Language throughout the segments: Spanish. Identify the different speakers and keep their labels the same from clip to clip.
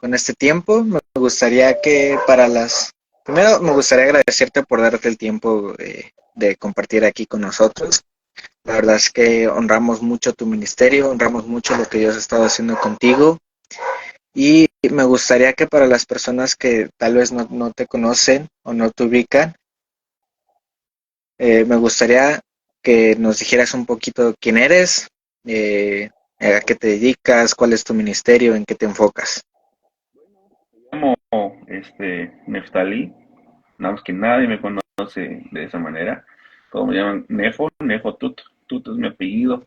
Speaker 1: con este tiempo. Me gustaría que para las... Primero, me gustaría agradecerte por darte el tiempo de compartir aquí con nosotros. La verdad es que honramos mucho tu ministerio, honramos mucho lo que Dios ha estado haciendo contigo. Y me gustaría que para las personas que tal vez no te conocen o no te ubican, me gustaría que nos dijeras un poquito quién eres, eh, a qué te dedicas, cuál es tu ministerio, en qué te enfocas.
Speaker 2: Llamo Neftalí, nada más que nadie me conoce de esa manera. Todos me llaman Nefo Tut, Tut es mi apellido.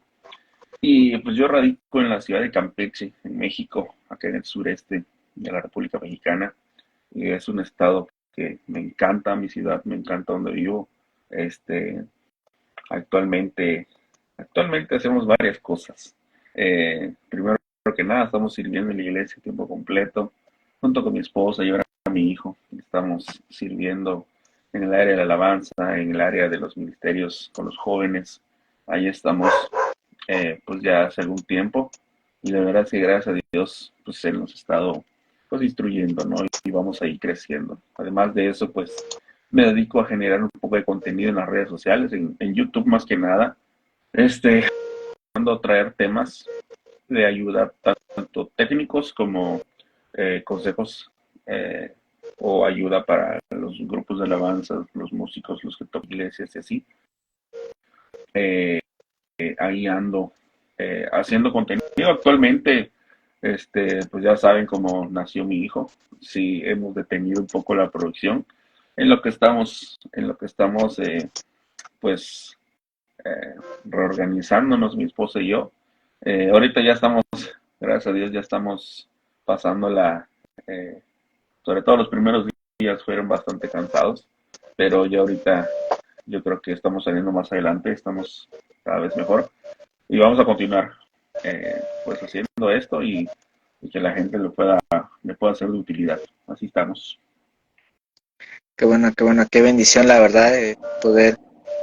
Speaker 2: Y pues yo radico en la ciudad de Campeche, en México, acá en el sureste de la República Mexicana. Y es un estado que me encanta, mi ciudad, me encanta donde vivo. Este, actualmente, actualmente hacemos varias cosas. Primero que nada, estamos sirviendo en la iglesia a tiempo completo, junto con mi esposa y ahora mi hijo. Estamos sirviendo en el área de la alabanza, en el área de los ministerios con los jóvenes. Ahí estamos, pues ya hace algún tiempo. Y la verdad es que gracias a Dios, pues Él nos ha estado pues instruyendo, ¿no? Y vamos a ir creciendo. Además de eso, pues me dedico a generar un poco de contenido en las redes sociales, en YouTube más que nada, este, a traer temas de ayuda tanto técnicos como consejos eh, o ayuda para los grupos de alabanza, los músicos, los que tocan iglesias y así. Eh, Ahí ando haciendo contenido actualmente. Pues ya saben cómo nació mi hijo. Sí, hemos detenido un poco la producción en lo que estamos pues reorganizándonos mi esposa y yo. Ahorita ya estamos, gracias a Dios, ya estamos pasándola, sobre todo los primeros días fueron bastante cansados, pero ya ahorita yo creo que estamos saliendo más adelante, estamos cada vez mejor y vamos a continuar pues haciendo esto y que la gente le pueda ser de utilidad. Así estamos.
Speaker 1: Qué bueno, qué bendición, la verdad, poder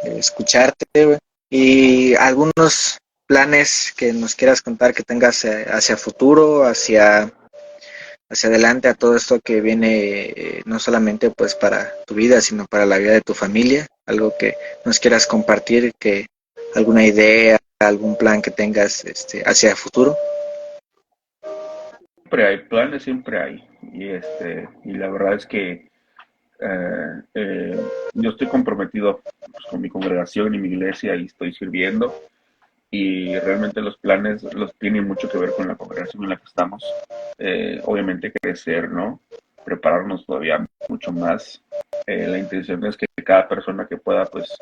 Speaker 1: escucharte, güey. Y algunos planes que nos quieras contar que tengas hacia futuro, hacia adelante a todo esto que viene, no solamente pues para tu vida, sino para la vida de tu familia, algo que nos quieras compartir, que alguna idea, algún plan que tengas hacia el futuro.
Speaker 2: Siempre hay planes, siempre hay. Y la verdad es que yo estoy comprometido pues, con mi congregación y mi iglesia y estoy sirviendo y realmente los planes los tienen mucho que ver con la congregación en la que estamos. Obviamente crecer, ¿no? Prepararnos todavía mucho más. La intención es que cada persona que pueda, pues,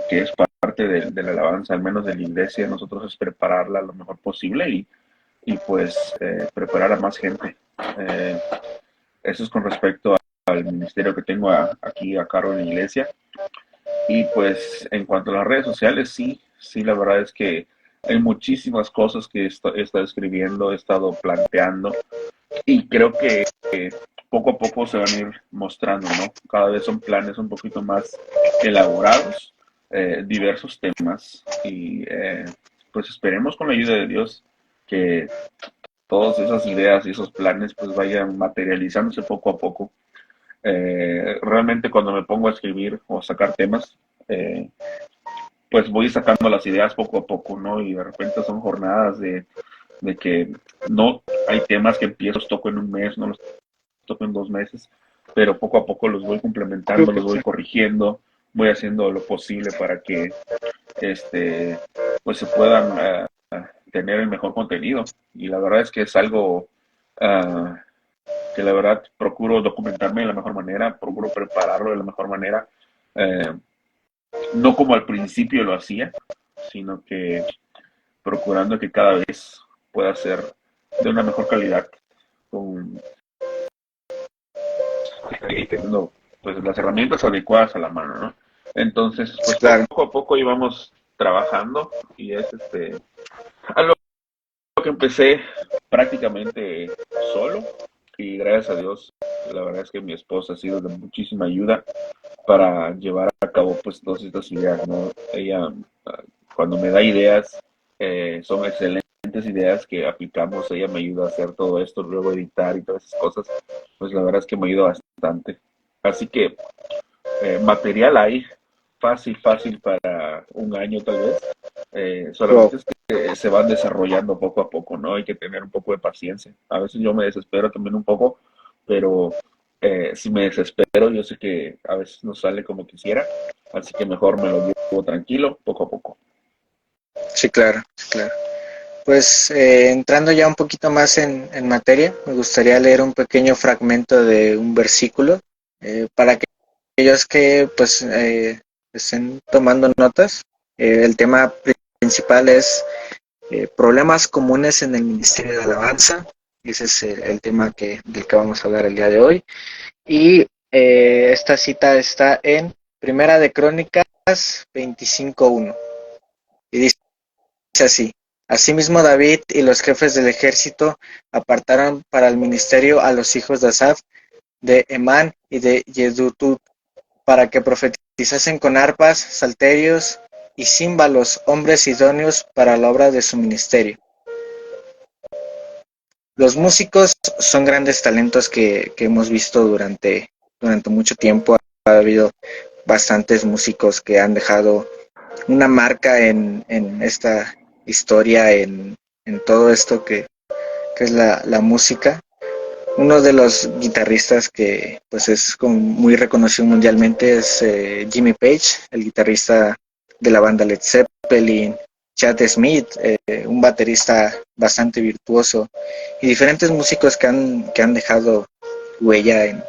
Speaker 2: que es parte de la alabanza, al menos de la iglesia, nosotros es prepararla lo mejor posible y pues preparar a más gente. Eh, Eso es con respecto al ministerio que tengo aquí a cargo en la iglesia. Y pues en cuanto a las redes sociales, sí, sí, la verdad es que hay muchísimas cosas que he estado escribiendo, he estado planteando y creo que poco a poco se van a ir mostrando, ¿no? Cada vez son planes un poquito más elaborados, diversos temas y pues esperemos con la ayuda de Dios que todas esas ideas y esos planes pues vayan materializándose poco a poco. Realmente cuando me pongo a escribir o a sacar temas, eh, pues voy sacando las ideas poco a poco, ¿no? Y de repente son jornadas de que no hay temas que empiezo, los toco en un mes, no los toco en 2 meses, pero poco a poco los voy complementando, los voy corrigiendo, voy haciendo lo posible para que este, pues se puedan tener el mejor contenido. Y la verdad es que es algo uh, que la verdad procuro documentarme de la mejor manera, procuro prepararlo de la mejor manera, eh, no como al principio lo hacía, sino que procurando que cada vez pueda ser de una mejor calidad, con, y teniendo pues las herramientas adecuadas a la mano, ¿no? Entonces,
Speaker 1: Sí,
Speaker 2: pues
Speaker 1: claro.
Speaker 2: poco a poco íbamos trabajando y es algo que empecé prácticamente solo y gracias a Dios, la verdad es que mi esposa ha sido de muchísima ayuda para llevar a cabo pues todas estas ideas, ¿no? Ella cuando me da ideas son excelentes diferentes ideas que aplicamos. Ella me ayuda a hacer todo esto, luego editar y todas esas cosas. Pues la verdad es que me ayuda bastante. Así que material hay, fácil para un año tal vez.
Speaker 1: Wow.
Speaker 2: Solamente es que se van desarrollando poco a poco, ¿no? Hay que tener un poco de paciencia. A veces yo me desespero también un poco, pero si me desespero, yo sé que a veces no sale como quisiera, así que mejor me lo llevo tranquilo, poco a poco.
Speaker 1: Sí, claro, sí, claro. Pues entrando ya un poquito más en materia, me gustaría leer un pequeño fragmento de un versículo para que aquellos que pues estén tomando notas. El tema principal es problemas comunes en el Ministerio de Alabanza. Ese es el tema del que vamos a hablar el día de hoy. Y esta cita está en Primera de Crónicas 25:1 y dice así: Asimismo David y los jefes del ejército apartaron para el ministerio a los hijos de Asaf, de Emán y de Yedutun, para que profetizasen con arpas, salterios y címbalos, hombres idóneos para la obra de su ministerio. Los músicos son grandes talentos que hemos visto durante mucho tiempo. Ha habido bastantes músicos que han dejado una marca en esta historia, en todo esto que es la música. Uno de los guitarristas que pues es como muy reconocido mundialmente es Jimmy Page, el guitarrista de la banda Led Zeppelin, Chad Smith, un baterista bastante virtuoso, y diferentes músicos que han dejado huella en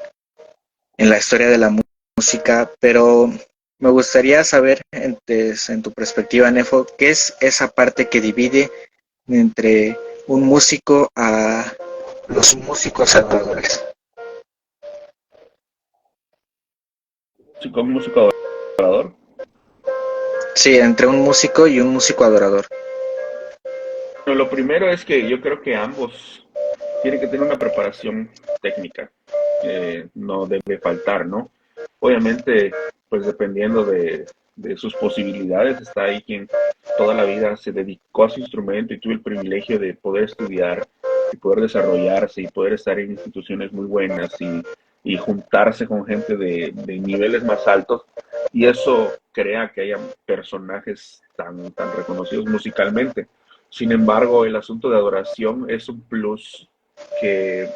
Speaker 1: la historia de la música, pero me gustaría saber, en tu perspectiva, Nefo, ¿qué es esa parte que divide entre un músico a los músicos adoradores?
Speaker 2: Músico, un músico adorador.
Speaker 1: Sí, entre un músico y un músico adorador.
Speaker 2: Bueno, lo primero es que yo creo que ambos tienen que tener una preparación técnica, no debe faltar, ¿no? Obviamente, pues dependiendo de sus posibilidades, está ahí quien toda la vida se dedicó a su instrumento y tuvo el privilegio de poder estudiar y poder desarrollarse y poder estar en instituciones muy buenas y juntarse con gente de niveles más altos. Y eso crea que haya personajes tan reconocidos musicalmente. Sin embargo, el asunto de adoración es un plus que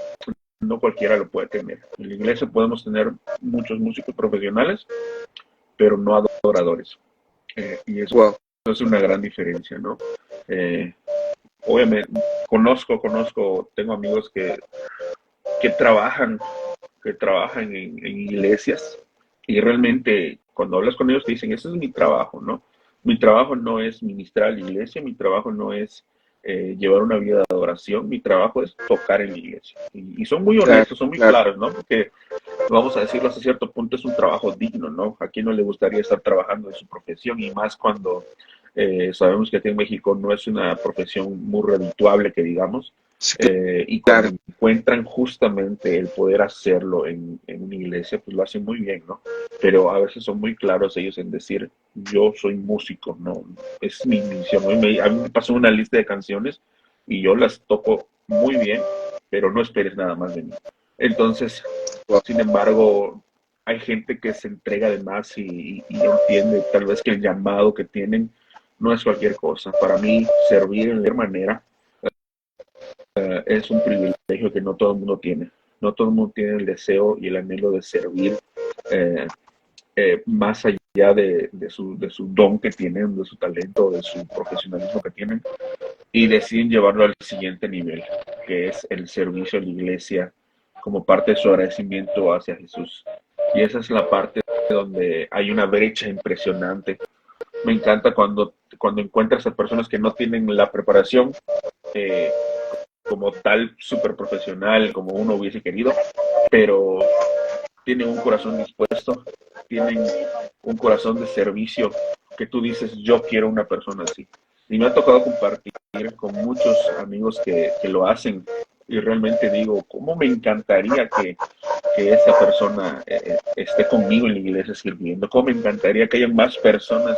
Speaker 2: no cualquiera lo puede tener. En la iglesia podemos tener muchos músicos profesionales, pero no adoradores. Y eso
Speaker 1: Wow.
Speaker 2: es una gran diferencia, ¿no? Eh, Obviamente, tengo amigos que trabajan, en iglesias y realmente cuando hablas con ellos te dicen, ese es mi trabajo, ¿no? Mi trabajo no es ministrar a la iglesia, mi trabajo no es llevar una vida de adoración, mi trabajo es tocar en la iglesia. Y son muy
Speaker 1: Claro,
Speaker 2: honestos, son muy
Speaker 1: claro.
Speaker 2: claros, ¿no? Porque vamos a decirlo hasta cierto punto, es un trabajo digno, ¿no? ¿A quién no le gustaría estar trabajando en su profesión? Y más cuando sabemos que aquí en México no es una profesión muy redituable, que digamos,
Speaker 1: Sí,
Speaker 2: y
Speaker 1: claro.
Speaker 2: cuando encuentran justamente el poder hacerlo en una iglesia, pues lo hacen muy bien, ¿no? Pero a veces son muy claros ellos en decir, yo soy músico, ¿no? Es mi misión. A mí me pasó una lista de canciones y yo las toco muy bien, pero no esperes nada más de mí. Entonces,
Speaker 1: Wow.
Speaker 2: sin embargo, hay gente que se entrega de más y entiende tal vez que el llamado que tienen no es cualquier cosa. Para mí, servir en la manera es un privilegio que no todo el mundo tiene. No todo el mundo tiene el deseo y el anhelo de servir eh, más allá de su don que tienen, de su talento, de su profesionalismo que tienen, y deciden llevarlo al siguiente nivel, que es el servicio a la iglesia como parte de su agradecimiento hacia Jesús. Y esa es la parte donde hay una brecha impresionante. Me encanta cuando encuentras a personas que no tienen la preparación eh, como tal súper profesional como uno hubiese querido, pero tienen un corazón dispuesto, tienen un corazón de servicio que tú dices, yo quiero una persona así. Y me ha tocado compartir con muchos amigos que lo hacen y realmente digo, ¿cómo me encantaría que esa persona esté conmigo en la iglesia sirviendo? ¿Cómo me encantaría que haya más personas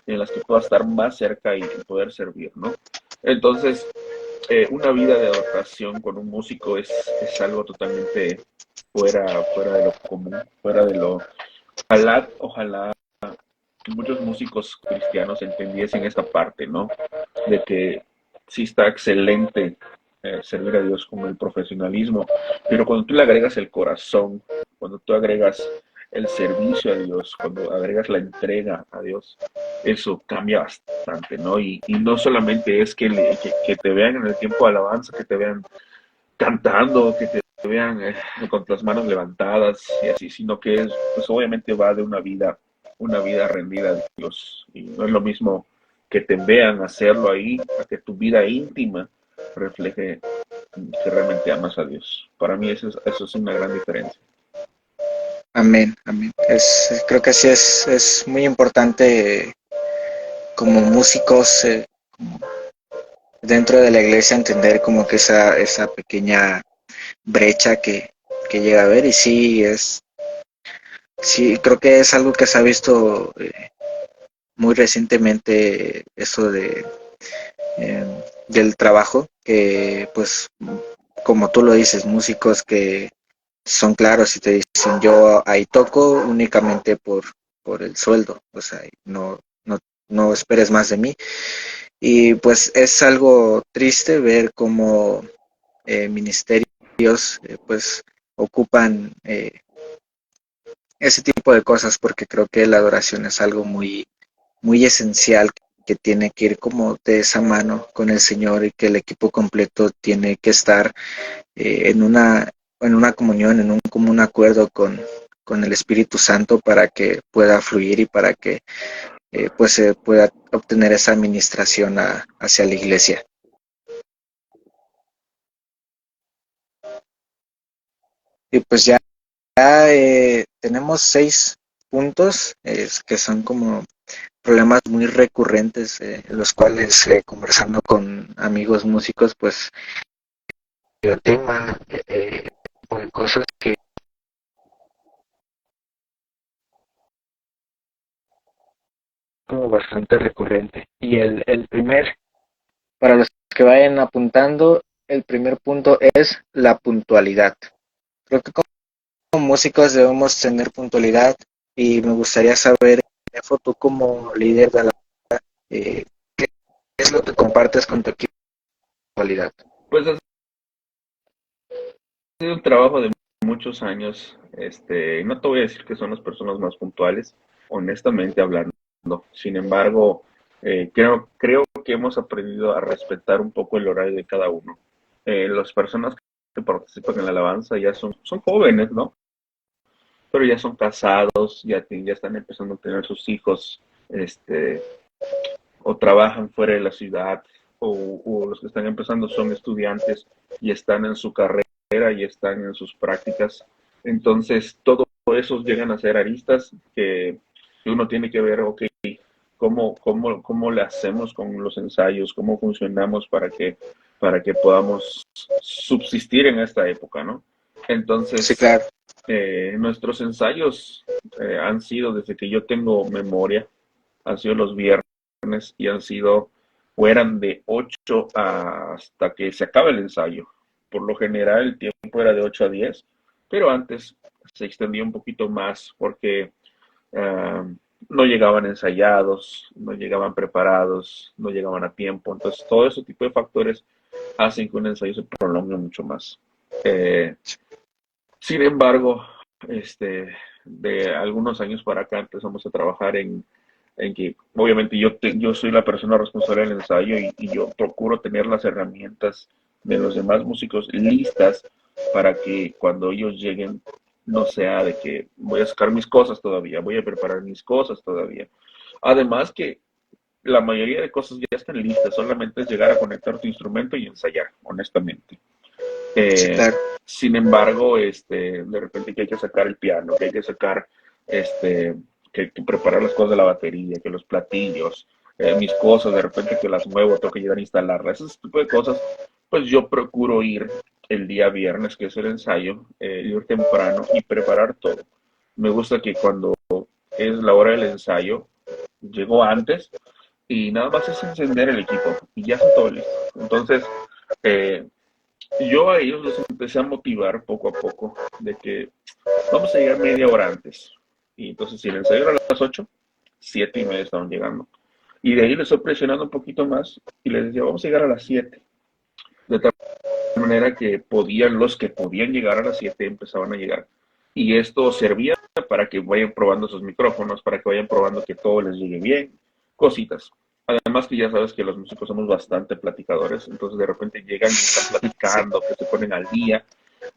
Speaker 2: en las que pueda estar más cerca y poder servir, ¿no? Entonces, una vida de adoración con un músico es algo totalmente fuera de lo común, fuera de lo... Ojalá muchos músicos cristianos entendiesen esta parte, ¿no? De que sí está excelente servir a Dios con el profesionalismo, pero cuando tú le agregas el corazón, cuando tú agregas el servicio a Dios, cuando agregas la entrega a Dios, eso cambia bastante, ¿no? Y no solamente es que te vean en el tiempo de alabanza, que te vean cantando, que te vean con las manos levantadas y así, sino que es, pues obviamente va de una vida rendida a Dios. Y no es lo mismo que te vean hacerlo ahí, a que tu vida íntima refleje que realmente amas a Dios. Para mí eso es una gran diferencia.
Speaker 1: Amén, amén. Creo que sí es muy importante como músicos dentro de la iglesia entender como que esa pequeña brecha que llega a haber y sí, creo que es algo que se ha visto muy recientemente, eso eh, del trabajo, que pues como tú lo dices, músicos que son claros y te dicen yo ahí toco únicamente por el sueldo, o sea, no esperes más de mí. Y pues es algo triste ver cómo ministerios pues ocupan ese tipo de cosas porque creo que la adoración es algo muy esencial que tiene que ir como de esa mano con el Señor y que el equipo completo tiene que estar en una comunión, en un común acuerdo con el Espíritu Santo para que pueda fluir y para que pues se pueda obtener esa administración hacia la iglesia. Y pues ya tenemos 6 puntos que son como problemas muy recurrentes, los cuales conversando con amigos músicos, pues el tema de cosas que como bastante recurrente. Y el primer, para los que vayan apuntando, el primer punto es la puntualidad. Creo que como músicos debemos tener puntualidad y me gustaría saber, Efo, tú como líder de la ¿qué es lo que compartes con tu equipo de puntualidad?
Speaker 2: Pues ha sido un trabajo de muchos años. No te voy a decir que son las personas más puntuales, honestamente hablando. Sin embargo, creo que hemos aprendido a respetar un poco el horario de cada uno. Las personas que participan en la alabanza ya son jóvenes, ¿no? Pero ya son casados, ya están empezando a tener sus hijos, este, o trabajan fuera de la ciudad, o los que están empezando son estudiantes y están en su carrera y están en sus prácticas. Entonces, todo eso llegan a ser aristas que uno tiene que ver, ok, cómo le hacemos con los ensayos, cómo funcionamos para que podamos subsistir en esta época, ¿no?
Speaker 1: Sí,
Speaker 2: Entonces,
Speaker 1: claro.
Speaker 2: nuestros ensayos han sido desde que yo tengo memoria, han sido los viernes y han sido, o eran de 8 hasta que se acaba el ensayo. Por lo general el tiempo era de 8 a 10, pero antes se extendía un poquito más porque uh, no llegaban ensayados, no llegaban preparados, no llegaban a tiempo. Entonces todo ese tipo de factores hacen que un ensayo se prolongue mucho más. Eh, Sin embargo, de algunos años para acá empezamos a trabajar en que obviamente yo soy la persona responsable del ensayo y yo procuro tener las herramientas de los demás músicos listas para que cuando ellos lleguen no sea de que voy a sacar mis cosas todavía, voy a preparar mis cosas todavía. Además que la mayoría de cosas ya están listas, solamente es llegar a conectar tu instrumento y ensayar, honestamente.
Speaker 1: Sí,
Speaker 2: Eh,
Speaker 1: claro.
Speaker 2: Sin embargo, de repente que hay que sacar el piano, que hay que sacar, este, que preparar las cosas de la batería, que los platillos, mis cosas, de repente que las muevo, tengo que llegar a instalarlas, ese tipo de cosas, pues yo procuro ir el día viernes, que es el ensayo, ir temprano y preparar todo. Me gusta que cuando es la hora del ensayo, llego antes y nada más es encender el equipo y ya está todo listo. Entonces, Eh, yo a ellos los empecé a motivar poco a poco de que vamos a llegar media hora antes. Y entonces si el ensayo era a las 8, 7:30 estaban llegando. Y de ahí les estoy presionando un poquito más y les decía, vamos a llegar a las 7. De tal manera que los que podían llegar a las 7 empezaban a llegar. Y esto servía para que vayan probando sus micrófonos, para que vayan probando que todo les llegue bien, cositas. Además que ya sabes que los músicos somos bastante platicadores, entonces de repente llegan y están
Speaker 1: Sí,
Speaker 2: platicando, que se ponen al día,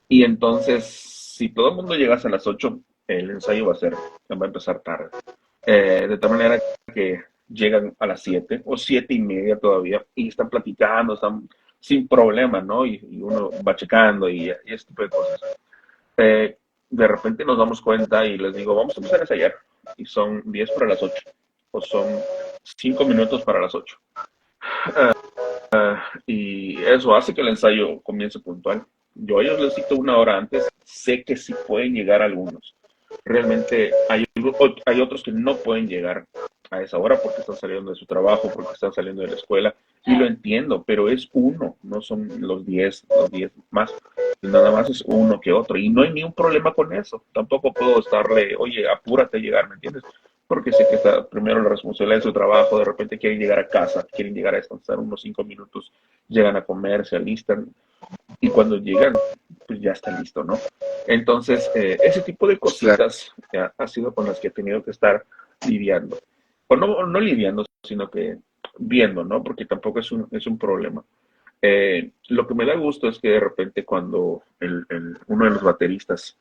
Speaker 2: y entonces si todo el mundo llegase a las 8, el ensayo va a empezar tarde. De tal manera que llegan a las 7 o 7:30 todavía y están platicando, están sin problema, ¿no? Y uno va checando y este tipo de cosas. De repente nos damos cuenta y les digo, vamos a empezar a ensayar. Y son 10 para las 8 o son 5 minutos para las 8. Y eso hace que el ensayo comience puntual. Yo a ellos les cito una hora antes, sé que sí pueden llegar algunos. Realmente hay otros que no pueden llegar a esa hora porque están saliendo de su trabajo, porque están saliendo de la escuela, y lo entiendo, pero es uno, no son los diez más, nada más es uno que otro, y no hay ni un problema con eso, tampoco puedo estarle, oye, apúrate a llegar, ¿me entiendes? Porque sé que está primero la responsabilidad de su trabajo, de repente quieren llegar a casa, quieren llegar a descansar unos 5 minutos, llegan a comer, se alistan, y cuando llegan, pues ya está listo, ¿no? Entonces, ese tipo de
Speaker 1: claro.
Speaker 2: cositas ha sido con las que he tenido que estar lidiando. O no, no lidiando, sino que viendo, ¿no? Porque tampoco es un problema. Lo que me da gusto es que de repente cuando uno de los bateristas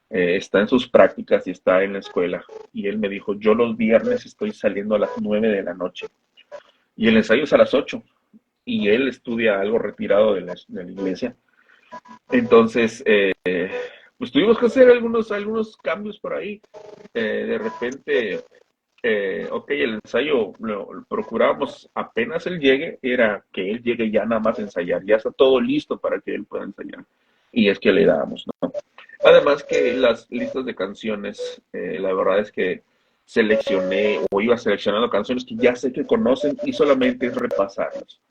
Speaker 2: está en sus prácticas y está en la escuela, y él me dijo, yo los viernes estoy saliendo a las 9 de la noche, y el ensayo es a las 8, y él estudia algo retirado de la iglesia. Entonces, pues tuvimos que hacer algunos cambios por ahí. De repente, ok, el ensayo lo procurábamos apenas él llegue, era que él llegue ya nada más a ensayar, ya está todo listo para que él pueda ensayar. Y es que le dábamos, ¿no? Además que las listas de canciones, la verdad es que seleccioné o iba seleccionando canciones que ya sé que conocen y solamente es repasarlas.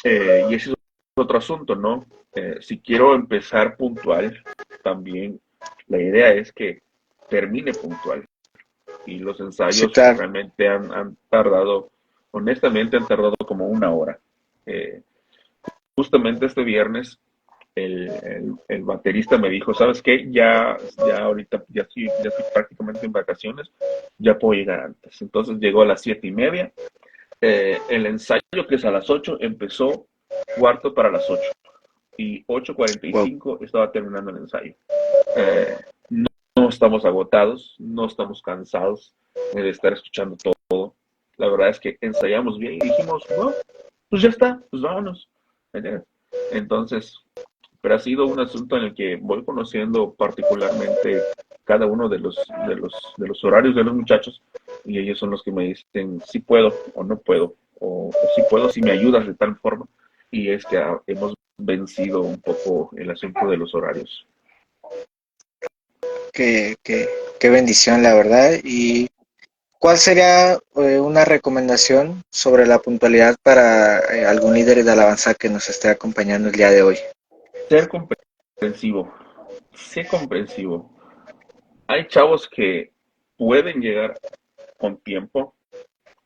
Speaker 2: Y ese es otro asunto, ¿no? Si quiero empezar puntual, también la idea es que termine puntual. Y los
Speaker 1: Sí,
Speaker 2: ensayos
Speaker 1: claro.
Speaker 2: realmente han tardado, honestamente han tardado como una hora. Eh, Justamente este viernes el baterista me dijo, ¿sabes qué? Ya ahorita ya estoy prácticamente en vacaciones, ya puedo llegar antes. Entonces llegó a las 7:30. El ensayo, que es a las 8, empezó cuarto para las 8 y ocho cuarenta y
Speaker 1: Wow.
Speaker 2: cinco estaba terminando el ensayo. No, no estamos agotados, no estamos cansados de estar escuchando todo. La verdad es que ensayamos bien y dijimos, bueno, pues ya está, pues vámonos. Entonces, pero ha sido un asunto en el que voy conociendo particularmente cada uno de los horarios de los muchachos, y ellos son los que me dicen si puedo o no puedo, o si puedo, si me ayudas de tal forma, y es que hemos vencido un poco el asunto de los horarios.
Speaker 1: Qué bendición, la verdad. ¿Y cuál sería una recomendación sobre la puntualidad para algún líder de alabanza que nos esté acompañando el día de hoy?
Speaker 2: Ser comprensivo, sé comprensivo. Hay chavos que pueden llegar con tiempo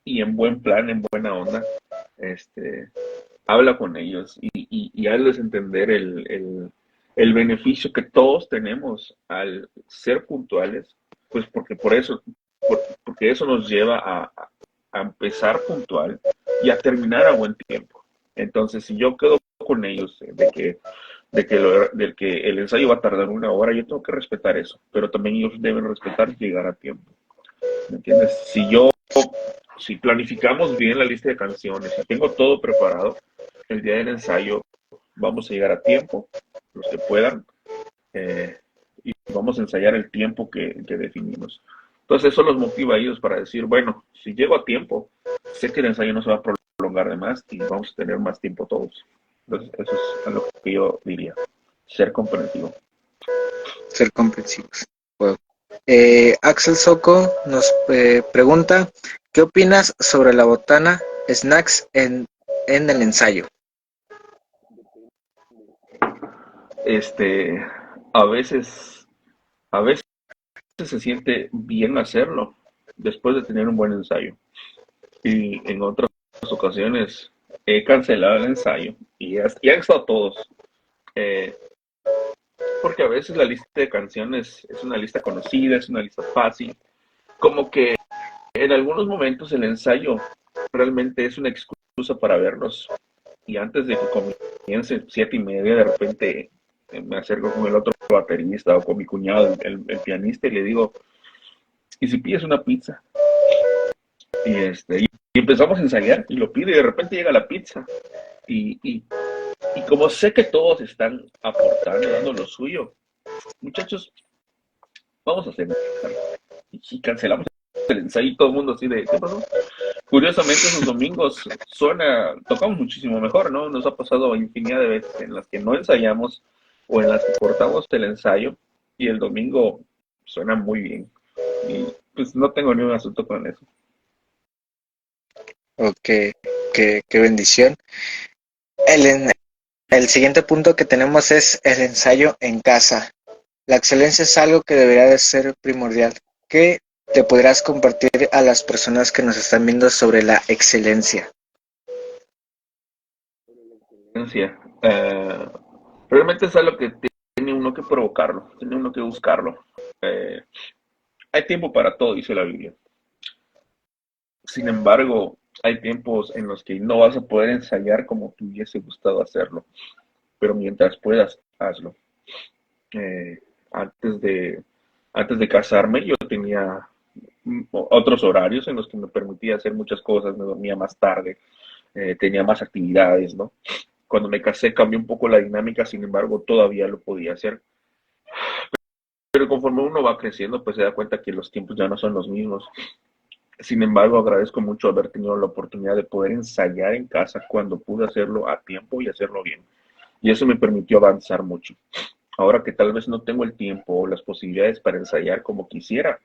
Speaker 2: y en buen plan, en buena onda. Este, Habla con ellos y hazles entender el beneficio que todos tenemos al ser puntuales, pues porque eso nos lleva a empezar puntual y a terminar a buen tiempo. Entonces, si yo quedo con ellos de que el ensayo va a tardar una hora, yo tengo que respetar eso, pero también ellos deben respetar llegar a tiempo. ¿Me entiendes? Si planificamos bien la lista de canciones, si tengo todo preparado, el día del ensayo vamos a llegar a tiempo, los que puedan, eh, y vamos a ensayar el tiempo que definimos. Entonces eso los motiva a ellos para decir, bueno, si llego a tiempo, sé que el ensayo no se va a prolongar de más y vamos a tener más tiempo todos. Entonces eso es lo que yo diría, ser comprensivo.
Speaker 1: Ser comprensivos. Wow. Axel Soco nos pregunta, ¿qué opinas sobre la botana snacks en el ensayo?
Speaker 2: Este, a veces, a veces se siente bien hacerlo después de tener un buen ensayo. Y en otras ocasiones he cancelado el ensayo y han estado todos. Eh, Porque a veces la lista de canciones es una lista conocida, es una lista fácil. Como que en algunos momentos el ensayo realmente es una excusa para verlos. Y antes de que comience 7:30, de repente me acerco con el otro baterista o con mi cuñado, el pianista, y le digo, ¿y si pides una pizza? Y empezamos a ensayar y lo pide y de repente llega la pizza. Y como sé que todos están aportando, dando lo suyo, muchachos, vamos a cenar. Y cancelamos el ensayo y todo el mundo así de, ¿qué pasó? Curiosamente esos domingos tocamos muchísimo mejor, ¿no? Nos ha pasado infinidad de veces en las que no ensayamos o en las que cortamos el ensayo y el domingo suena muy bien. Y pues no tengo ni un asunto con eso.
Speaker 1: O qué bendición. El, en- el siguiente punto que tenemos es el ensayo en casa. La excelencia es algo que debería de ser primordial. ¿Qué te podrás compartir a las personas que nos están viendo sobre la excelencia?
Speaker 2: Eh, Realmente es algo que tiene uno que provocarlo, tiene uno que buscarlo. Eh, Hay tiempo para todo, dice la Biblia. Sin embargo, hay tiempos en los que no vas a poder ensayar como te hubiese gustado hacerlo, pero mientras puedas, hazlo. Eh, antes de, antes de casarme, yo tenía otros horarios en los que me permitía hacer muchas cosas, me dormía más tarde, tenía más actividades, ¿no? Cuando me casé cambió un poco la dinámica, sin embargo, todavía lo podía hacer. Pero conforme uno va creciendo, pues se da cuenta que los tiempos ya no son los mismos. Sin embargo, agradezco mucho haber tenido la oportunidad de poder ensayar en casa cuando pude hacerlo a tiempo y hacerlo bien. Y eso me permitió avanzar mucho. Ahora que tal vez no tengo el tiempo o las posibilidades para ensayar como quisiera,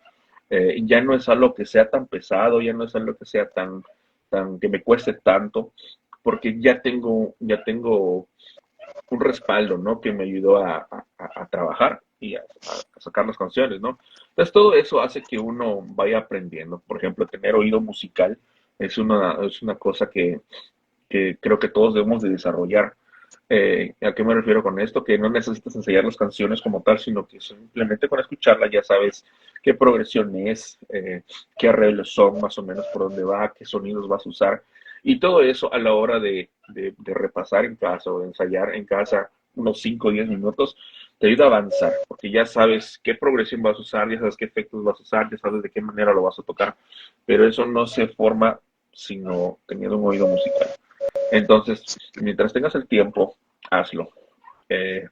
Speaker 2: ya no es algo que sea tan pesado, ya no es algo que sea tan que me cueste tanto, porque ya tengo un respaldo, ¿no? Que me ayudó a trabajar y a sacar las canciones, ¿no? Entonces todo eso hace que uno vaya aprendiendo. Por ejemplo, tener oído musical es una cosa que creo que todos debemos de desarrollar. ¿A qué me refiero con esto? Que no necesitas ensayar las canciones como tal, sino que simplemente con escucharla ya sabes qué progresión es, qué arreglos son, más o menos por dónde va, qué sonidos vas a usar. Y todo eso a la hora de repasar en casa o de ensayar en casa unos 5 o 10 minutos, te ayuda a avanzar, porque ya sabes qué progresión vas a usar, ya sabes qué efectos vas a usar, ya sabes de qué manera lo vas a tocar, pero eso no se forma sino teniendo un oído musical. Entonces, mientras tengas el tiempo, hazlo. Eh,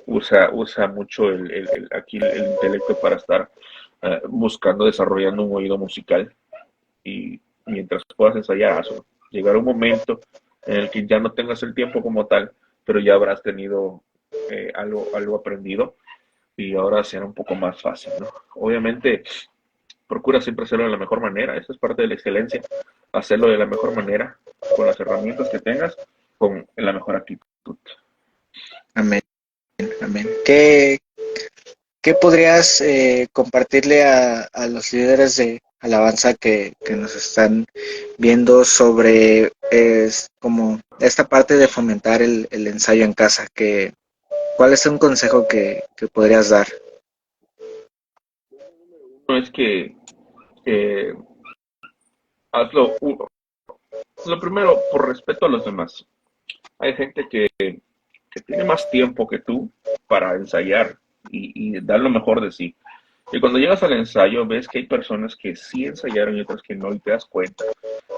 Speaker 2: usa mucho aquí el intelecto para estar buscando, desarrollando un oído musical y mientras puedas ensayar, hazlo. Llegará un momento en el que ya no tengas el tiempo como tal, pero ya habrás tenido algo aprendido y ahora será un poco más fácil, ¿no? Obviamente, procura siempre hacerlo de la mejor manera, eso es parte de la excelencia, hacerlo de la mejor manera, con las herramientas que tengas, con la mejor actitud.
Speaker 1: Amén, amén. ¿Qué podrías compartirle a los líderes de alabanza que nos están viendo sobre como esta parte de fomentar el ensayo en casa? ¿Cuál es un consejo que podrías dar?
Speaker 2: No es que eh, hazlo, lo primero, por respeto a los demás. Hay gente que tiene más tiempo que tú para ensayar y dar lo mejor de sí. Y cuando llegas al ensayo ves que hay personas que sí ensayaron y otras que no y te das cuenta.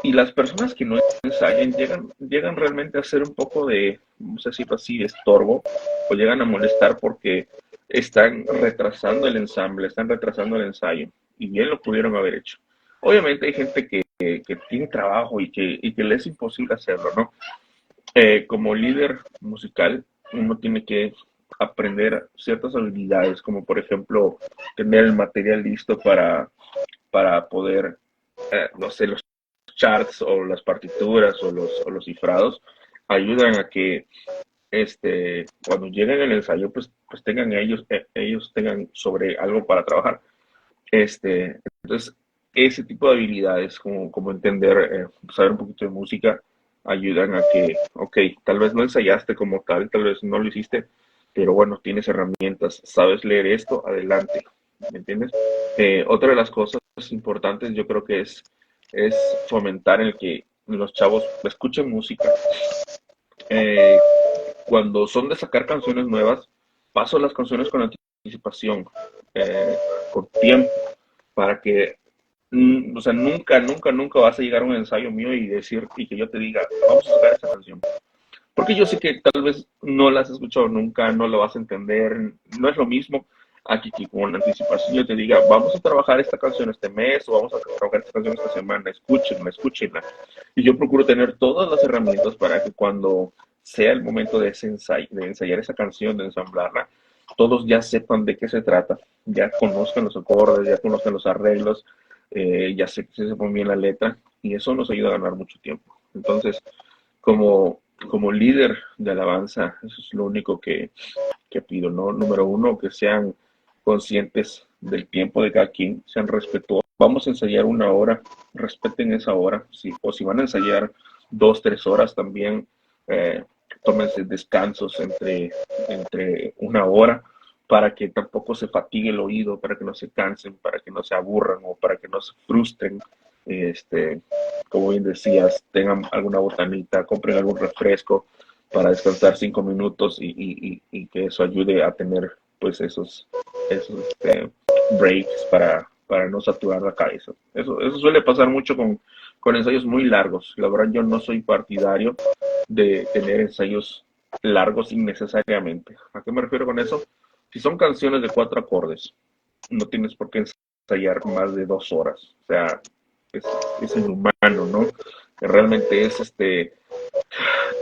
Speaker 2: Y las personas que no ensayan llegan realmente a ser un poco de, no sé si así, de estorbo o llegan a molestar porque están retrasando el ensamble, están retrasando el ensayo y bien lo pudieron haber hecho. Obviamente hay gente que tiene trabajo y que le es imposible hacerlo, ¿no? Como líder musical, uno tiene que aprender ciertas habilidades, como por ejemplo tener el material listo para poder, no sé, los charts o las partituras o los cifrados ayudan a que cuando lleguen al ensayo, pues tengan ellos tengan sobre algo para trabajar. Entonces, ese tipo de habilidades, como entender, saber un poquito de música, ayudan a que, ok, tal vez no ensayaste como tal vez no lo hiciste, pero bueno, tienes herramientas, sabes leer esto, adelante, ¿me entiendes? Otra de las cosas importantes yo creo que es fomentar el que los chavos escuchen música. Eh, Cuando son de sacar canciones nuevas, paso las canciones con anticipación, con tiempo, para que, o sea, nunca vas a llegar a un ensayo mío y decir, y que yo te diga, vamos a sacar esta canción. Porque yo sé que tal vez no la has escuchado nunca, no lo vas a entender, no es lo mismo aquí que con anticipación yo te diga, vamos a trabajar esta canción este mes o vamos a trabajar esta canción esta semana, escúchenla. Y yo procuro tener todas las herramientas para que cuando sea el momento de, de ensayar esa canción, de ensamblarla, todos ya sepan de qué se trata, ya conozcan los acordes, ya conozcan los arreglos, ya se sepan bien la letra y eso nos ayuda a ganar mucho tiempo. Entonces, como líder de alabanza, eso es lo único que pido, ¿no? Número uno, que sean conscientes del tiempo de cada quien, sean respetuosos. Vamos a ensayar una hora, respeten esa hora, sí, o si van a ensayar 2, 3 horas también, eh, tómense descansos entre una hora para que tampoco se fatigue el oído, para que no se cansen, para que no se aburran o para que no se frustren. Este, como bien decías, tengan alguna botanita, compren algún refresco para descansar 5 minutos y que eso ayude a tener pues esos breaks para no saturar la cabeza. Eso suele pasar mucho con ensayos muy largos. La verdad yo no soy partidario de tener ensayos largos innecesariamente. ¿A qué me refiero con eso? Si son canciones de 4 acordes, no tienes por qué ensayar más de 2 horas. O sea, es inhumano, ¿no? Que realmente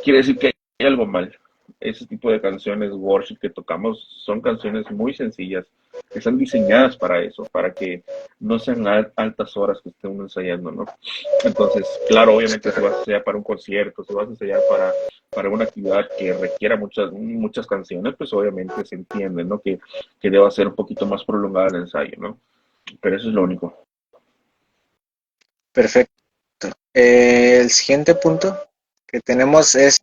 Speaker 2: quiere decir que hay algo mal. Ese tipo de canciones worship que tocamos son canciones muy sencillas, que están diseñadas para eso, para que no sean altas horas que estén uno ensayando, ¿no? Entonces, claro, obviamente si vas a ensayar para un concierto, si vas a ensayar para una actividad que requiera muchas canciones, pues obviamente se entiende, ¿no? Que deba ser un poquito más prolongada el ensayo, ¿no? Pero eso es lo único.
Speaker 1: Perfecto. El siguiente punto que tenemos es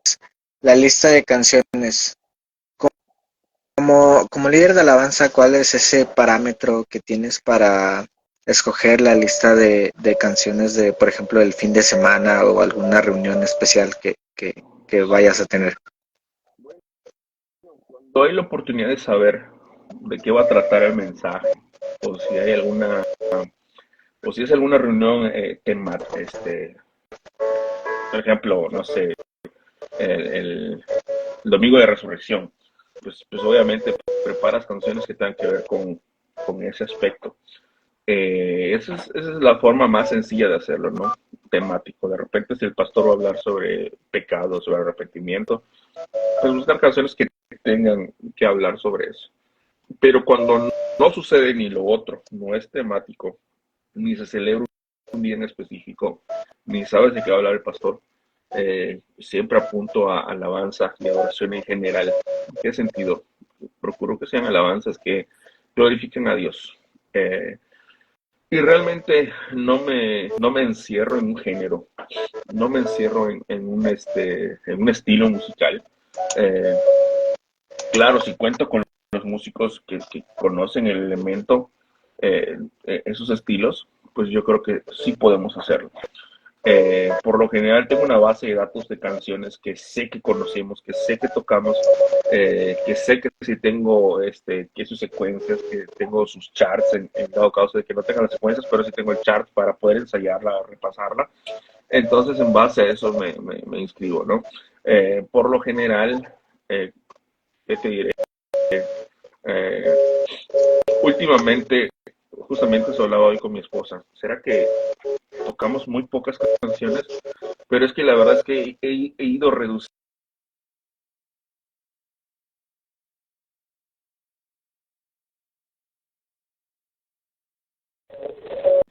Speaker 1: la lista de canciones. Como líder de alabanza, ¿cuál es ese parámetro que tienes para escoger la lista de canciones de, por ejemplo, el fin de semana o alguna reunión especial que vayas a tener?
Speaker 2: Doy la oportunidad de saber de qué va a tratar el mensaje, o si hay o si es alguna reunión temática, por ejemplo, no sé, el domingo de resurrección, pues obviamente preparas canciones que tengan que ver con ese aspecto. Esa es la forma más sencilla de hacerlo, ¿no? Temático. De repente, si el pastor va a hablar sobre pecado, sobre arrepentimiento, pues buscar canciones que tengan que hablar sobre eso. Pero cuando no sucede ni lo otro, no es temático, ni se celebra un día en específico, ni sabes de qué va a hablar el pastor, siempre apunto a alabanza y adoración en general. ¿En qué sentido? Procuro que sean alabanzas que glorifiquen a Dios. Eh, y realmente no me encierro en un género, no me encierro en un estilo musical. Eh, claro, si cuento con los músicos que conocen el elemento, esos estilos, pues yo creo que sí podemos hacerlo. Por lo general tengo una base de datos de canciones que sé que conocemos, que sé que tocamos, que sé que si tengo que sus secuencias, que tengo sus charts en dado caso de que no tenga las secuencias, pero sí tengo el chart para poder ensayarla, repasarla. Entonces en base a eso me inscribo, ¿no? Por lo general, eh, ¿qué te diré? Eh, Últimamente, justamente eso hablaba hoy con mi esposa. ¿Será que tocamos muy pocas canciones? Pero es que la verdad es que he ido reduciendo.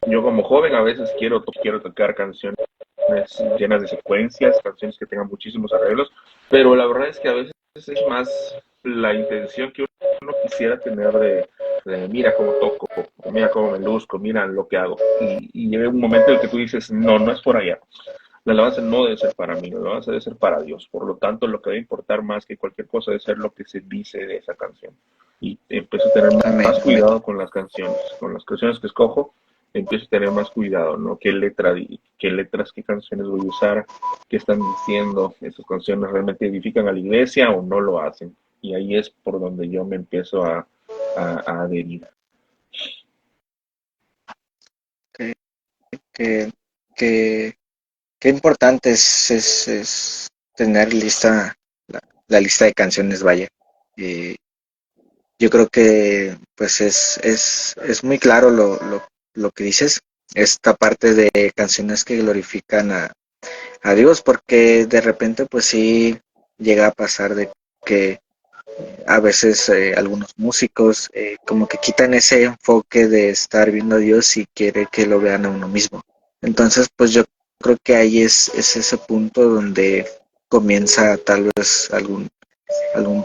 Speaker 2: Yo como joven a veces quiero tocar canciones llenas de secuencias, canciones que tengan muchísimos arreglos, pero la verdad es que a veces es más la intención que uno quisiera tener de mira cómo toco, mira cómo me luzco, mira lo que hago. Y llega un momento en el que tú dices, no, no es por allá. La alabanza no debe ser para mí, la alabanza debe ser para Dios. Por lo tanto, lo que debe importar más que cualquier cosa debe ser lo que se dice de esa canción. Y empiezo a tener
Speaker 1: Amén,
Speaker 2: más
Speaker 1: amén.
Speaker 2: cuidado con las canciones que escojo, empiezo a tener más cuidado, ¿no? ¿Qué letra, qué letras, qué canciones voy a usar? ¿Qué están diciendo? ¿Esas canciones realmente edifican a la iglesia o no lo hacen? Y ahí es por donde yo me empiezo a adherir.
Speaker 1: Qué, qué, qué, qué importante es tener lista la lista de canciones, vaya. Eh, yo creo que pues es muy claro lo que dices, esta parte de canciones que glorifican a Dios, porque de repente pues sí llega a pasar de que a veces algunos músicos como que quitan ese enfoque de estar viendo a Dios y quiere que lo vean a uno mismo. Entonces pues yo creo que ahí es ese punto donde comienza tal vez algún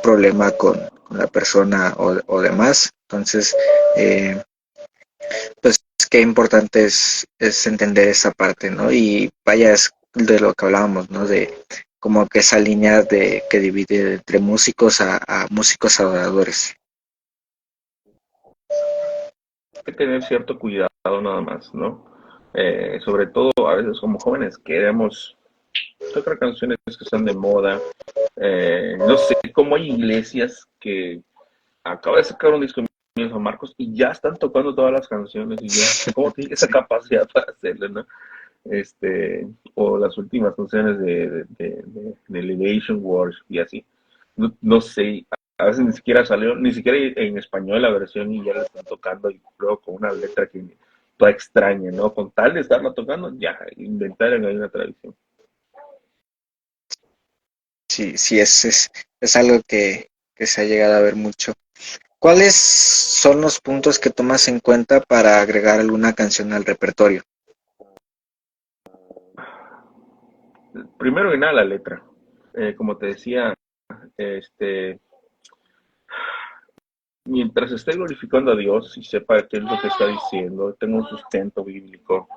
Speaker 1: problema con la persona o demás. Entonces, eh, pues qué importante es entender esa parte, ¿no? Y vaya, es de lo que hablábamos, ¿no? De como que esa línea de que divide entre músicos a músicos adoradores.
Speaker 2: Hay que tener cierto cuidado nada más, ¿no? Sobre todo a veces como jóvenes queremos tocar canciones que están de moda. No sé cómo hay iglesias que acaba de sacar un disco de San Marcos y ya están tocando todas las canciones y yo, ¿cómo tiene esa
Speaker 1: Sí,
Speaker 2: capacidad para hacerlo, no? O las últimas canciones de Elevation Wars y así. No, no sé, a veces ni siquiera salió, ni siquiera en español la versión y ya la están tocando y luego con una letra que toda extraña, ¿no? Con tal de estarla tocando, ya inventaron ahí una tradición.
Speaker 1: sí, sí, es algo que se ha llegado a ver mucho. ¿Cuáles son los puntos que tomas en cuenta para agregar alguna canción al repertorio?
Speaker 2: Primero que nada la letra. Como te decía, este, mientras esté glorificando a Dios y sepa qué es lo que está diciendo, tenga un sustento bíblico,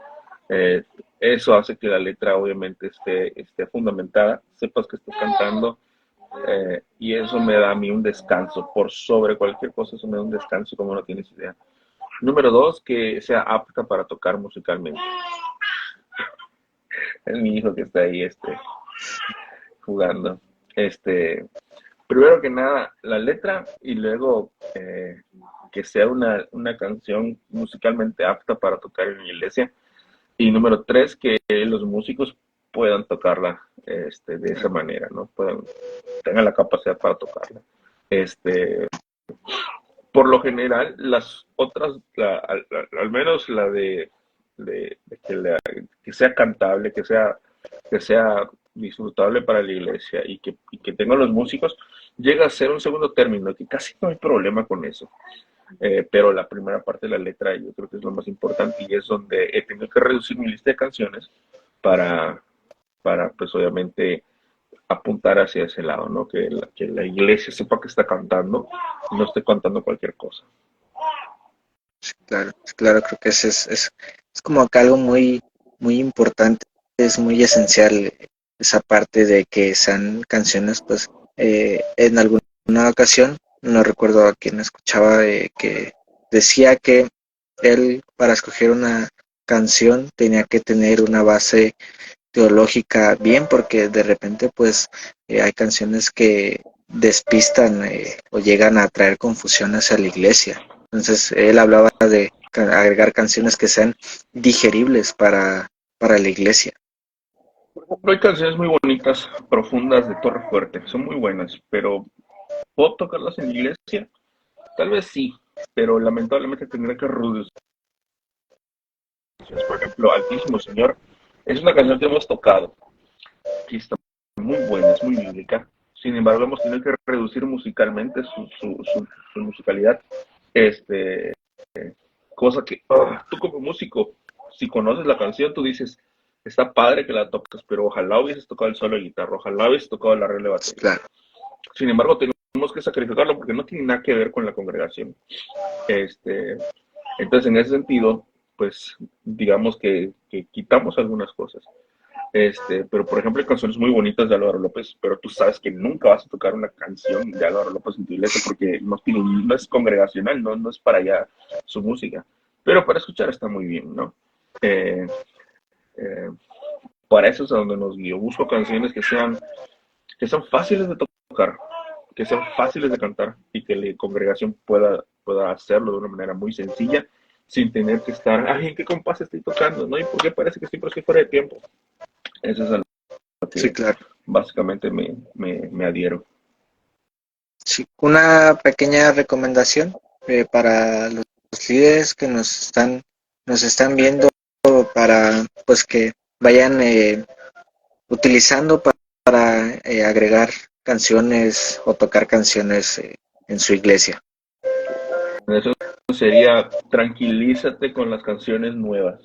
Speaker 2: eh, eso hace que la letra obviamente esté fundamentada, sepas que estás cantando y eso me da a mí un descanso, por sobre cualquier cosa eso me da un descanso como no tienes idea. Número dos, que sea apta para tocar musicalmente. Es mi hijo que está ahí jugando. Este, Primero que nada, la letra y luego que sea una canción musicalmente apta para tocar en la iglesia. Y número tres, que los músicos puedan tocarla de esa manera, ¿no? Tengan la capacidad para tocarla. Este, por lo general, las otras, al menos la de que sea cantable, que sea disfrutable para la iglesia y que tengan los músicos, llega a ser un segundo término, que casi no hay problema con eso. Pero la primera parte de la letra yo creo que es lo más importante y es donde he tenido que reducir mi lista de canciones para, para pues obviamente apuntar hacia ese lado, ¿no? Que la iglesia sepa que está cantando y no esté cantando cualquier cosa.
Speaker 1: Claro, claro, creo que es como que algo muy importante, es muy esencial esa parte de que sean canciones, pues en alguna ocasión, no recuerdo a quién escuchaba, que decía que él para escoger una canción tenía que tener una base teológica bien, porque de repente pues hay canciones que despistan o llegan a traer confusión hacia la iglesia. Entonces él hablaba de agregar canciones que sean digeribles para la iglesia.
Speaker 2: Hay canciones muy bonitas, profundas de Torre Fuerte, son muy buenas, pero ¿puedo tocarlas en la iglesia? Tal vez sí, pero lamentablemente tendré que reducir. Por ejemplo, Altísimo Señor es una canción que hemos tocado, que está muy buena, es muy bíblica. Sin embargo, hemos tenido que reducir musicalmente su musicalidad. Este, Cosa que tú como músico, si conoces la canción, tú dices, está padre que la toques, pero ojalá hubieses tocado el solo de guitarra, ojalá hubieses tocado el arreglo de batería.
Speaker 1: Claro,
Speaker 2: Sin embargo, tenemos que sacrificarlo porque no tiene nada que ver con la congregación. Este, entonces, en ese sentido, pues digamos que quitamos algunas cosas. Pero por ejemplo hay canciones muy bonitas de Álvaro López, pero tú sabes que nunca vas a tocar una canción de Álvaro López en tu iglesia porque no es congregacional, no es para allá su música. Pero para escuchar está muy bien, ¿no? Eh, eh, para eso es a donde nos guío. Busco canciones que sean fáciles de tocar, que sean fáciles de cantar y que la congregación pueda hacerlo de una manera muy sencilla sin tener que estar, ay, ¿en qué compás estoy tocando? ¿No? ¿Y por qué parece que siempre estoy fuera de tiempo? Eso es algo
Speaker 1: Sí,
Speaker 2: que
Speaker 1: claro.
Speaker 2: básicamente me adhiero.
Speaker 1: Sí, una pequeña recomendación para los líderes que nos están viendo para pues que vayan utilizando para agregar canciones o tocar canciones en su iglesia.
Speaker 2: Eso sería, tranquilízate con las canciones nuevas.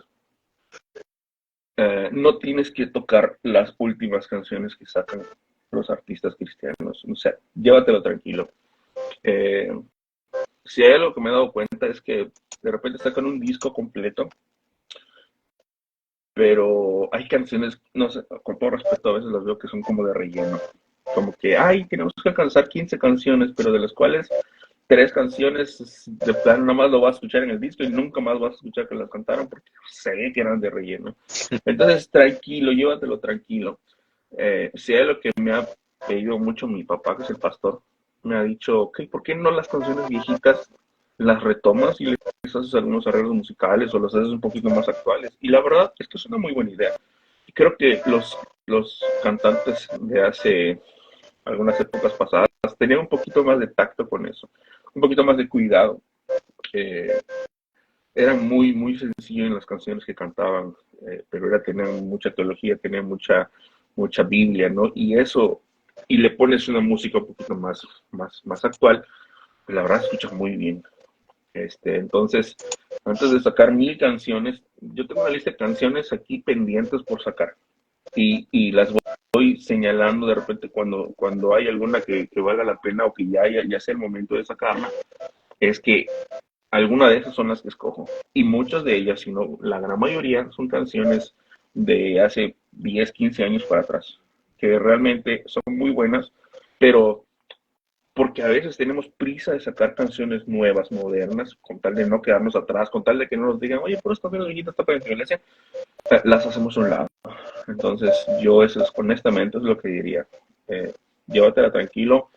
Speaker 2: No tienes que tocar las últimas canciones que sacan los artistas cristianos. O sea, llévatelo tranquilo. Eh, si hay algo que me he dado cuenta es que de repente sacan un disco completo, pero hay canciones, no sé, con todo respeto, a veces las veo que son como de relleno. Como que, ay, tenemos que alcanzar 15 canciones, pero de las cuales 3 canciones de plan nada más lo vas a escuchar en el disco y nunca más vas a escuchar que las cantaron porque se ve que eran de relleno. Entonces, tranquilo, llévatelo tranquilo. Si hay lo que me ha pedido mucho mi papá, que es el pastor, me ha dicho, ok, ¿por qué no las canciones viejitas las retomas y les haces algunos arreglos musicales o las haces un poquito más actuales? Y la verdad, esto es una muy buena idea. Y creo que los cantantes de hace algunas épocas pasadas tenían un poquito más de tacto con eso, un poquito más de cuidado. Eh, Eran muy sencillos en las canciones que cantaban, pero tenían mucha teología, tenían mucha Biblia, ¿no? Y eso, y le pones una música un poquito más actual, pues la verdad escuchas muy bien. Entonces, antes de sacar 1000 canciones, yo tengo una lista de canciones aquí pendientes por sacar y las voy señalando de repente cuando hay alguna que valga la pena o que ya sea el momento de sacarla, es que alguna de esas son las que escojo. Y muchas de ellas, si no la gran mayoría, son canciones de hace 10 15 años para atrás, que realmente son muy buenas, pero porque a veces tenemos prisa de sacar canciones nuevas, modernas, con tal de no quedarnos atrás, con tal de que no nos digan, oye, pero estas canciones viejitas está para la iglesia, las hacemos a un lado. Entonces, yo eso es, honestamente, es lo que diría. Eh, Llévatela tranquilo.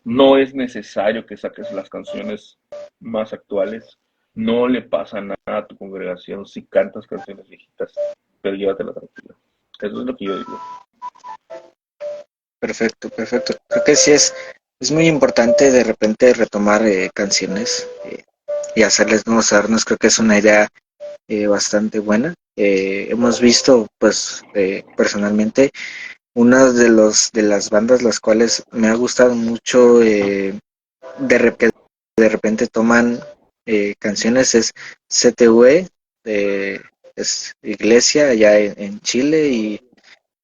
Speaker 2: No es necesario que saques las canciones más actuales. No le pasa nada a tu congregación si cantas canciones viejitas, pero llévatela tranquilo. Eso es lo que yo digo.
Speaker 1: Perfecto, perfecto. Creo que sí es muy importante de repente retomar canciones y hacerles nuevos adornos. Creo que es una idea bastante buena. Hemos visto, pues, personalmente, una de las bandas las cuales me ha gustado mucho que de repente toman canciones es CTV, es Iglesia allá en Chile y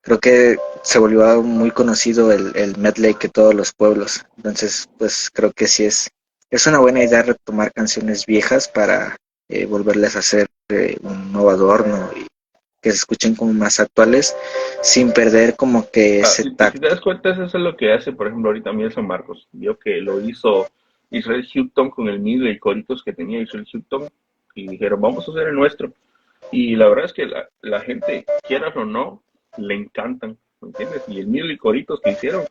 Speaker 1: creo que se volvió muy conocido el medley que todos los pueblos. Entonces, pues creo que sí es una buena idea retomar canciones viejas para volverles a hacer un nuevo adorno y que se escuchen como más actuales sin perder como que
Speaker 2: Ah,
Speaker 1: ese
Speaker 2: si te
Speaker 1: tacto.
Speaker 2: das cuenta, eso es lo que hace, por ejemplo, ahorita Miel San Marcos. Vio que lo hizo Israel Houghton con el middle y coritos que tenía Israel Houghton y dijeron, vamos a hacer el nuestro. Y la verdad es que la gente, quieras o no, le encantan, ¿me entiendes? Y el middle y coritos que hicieron,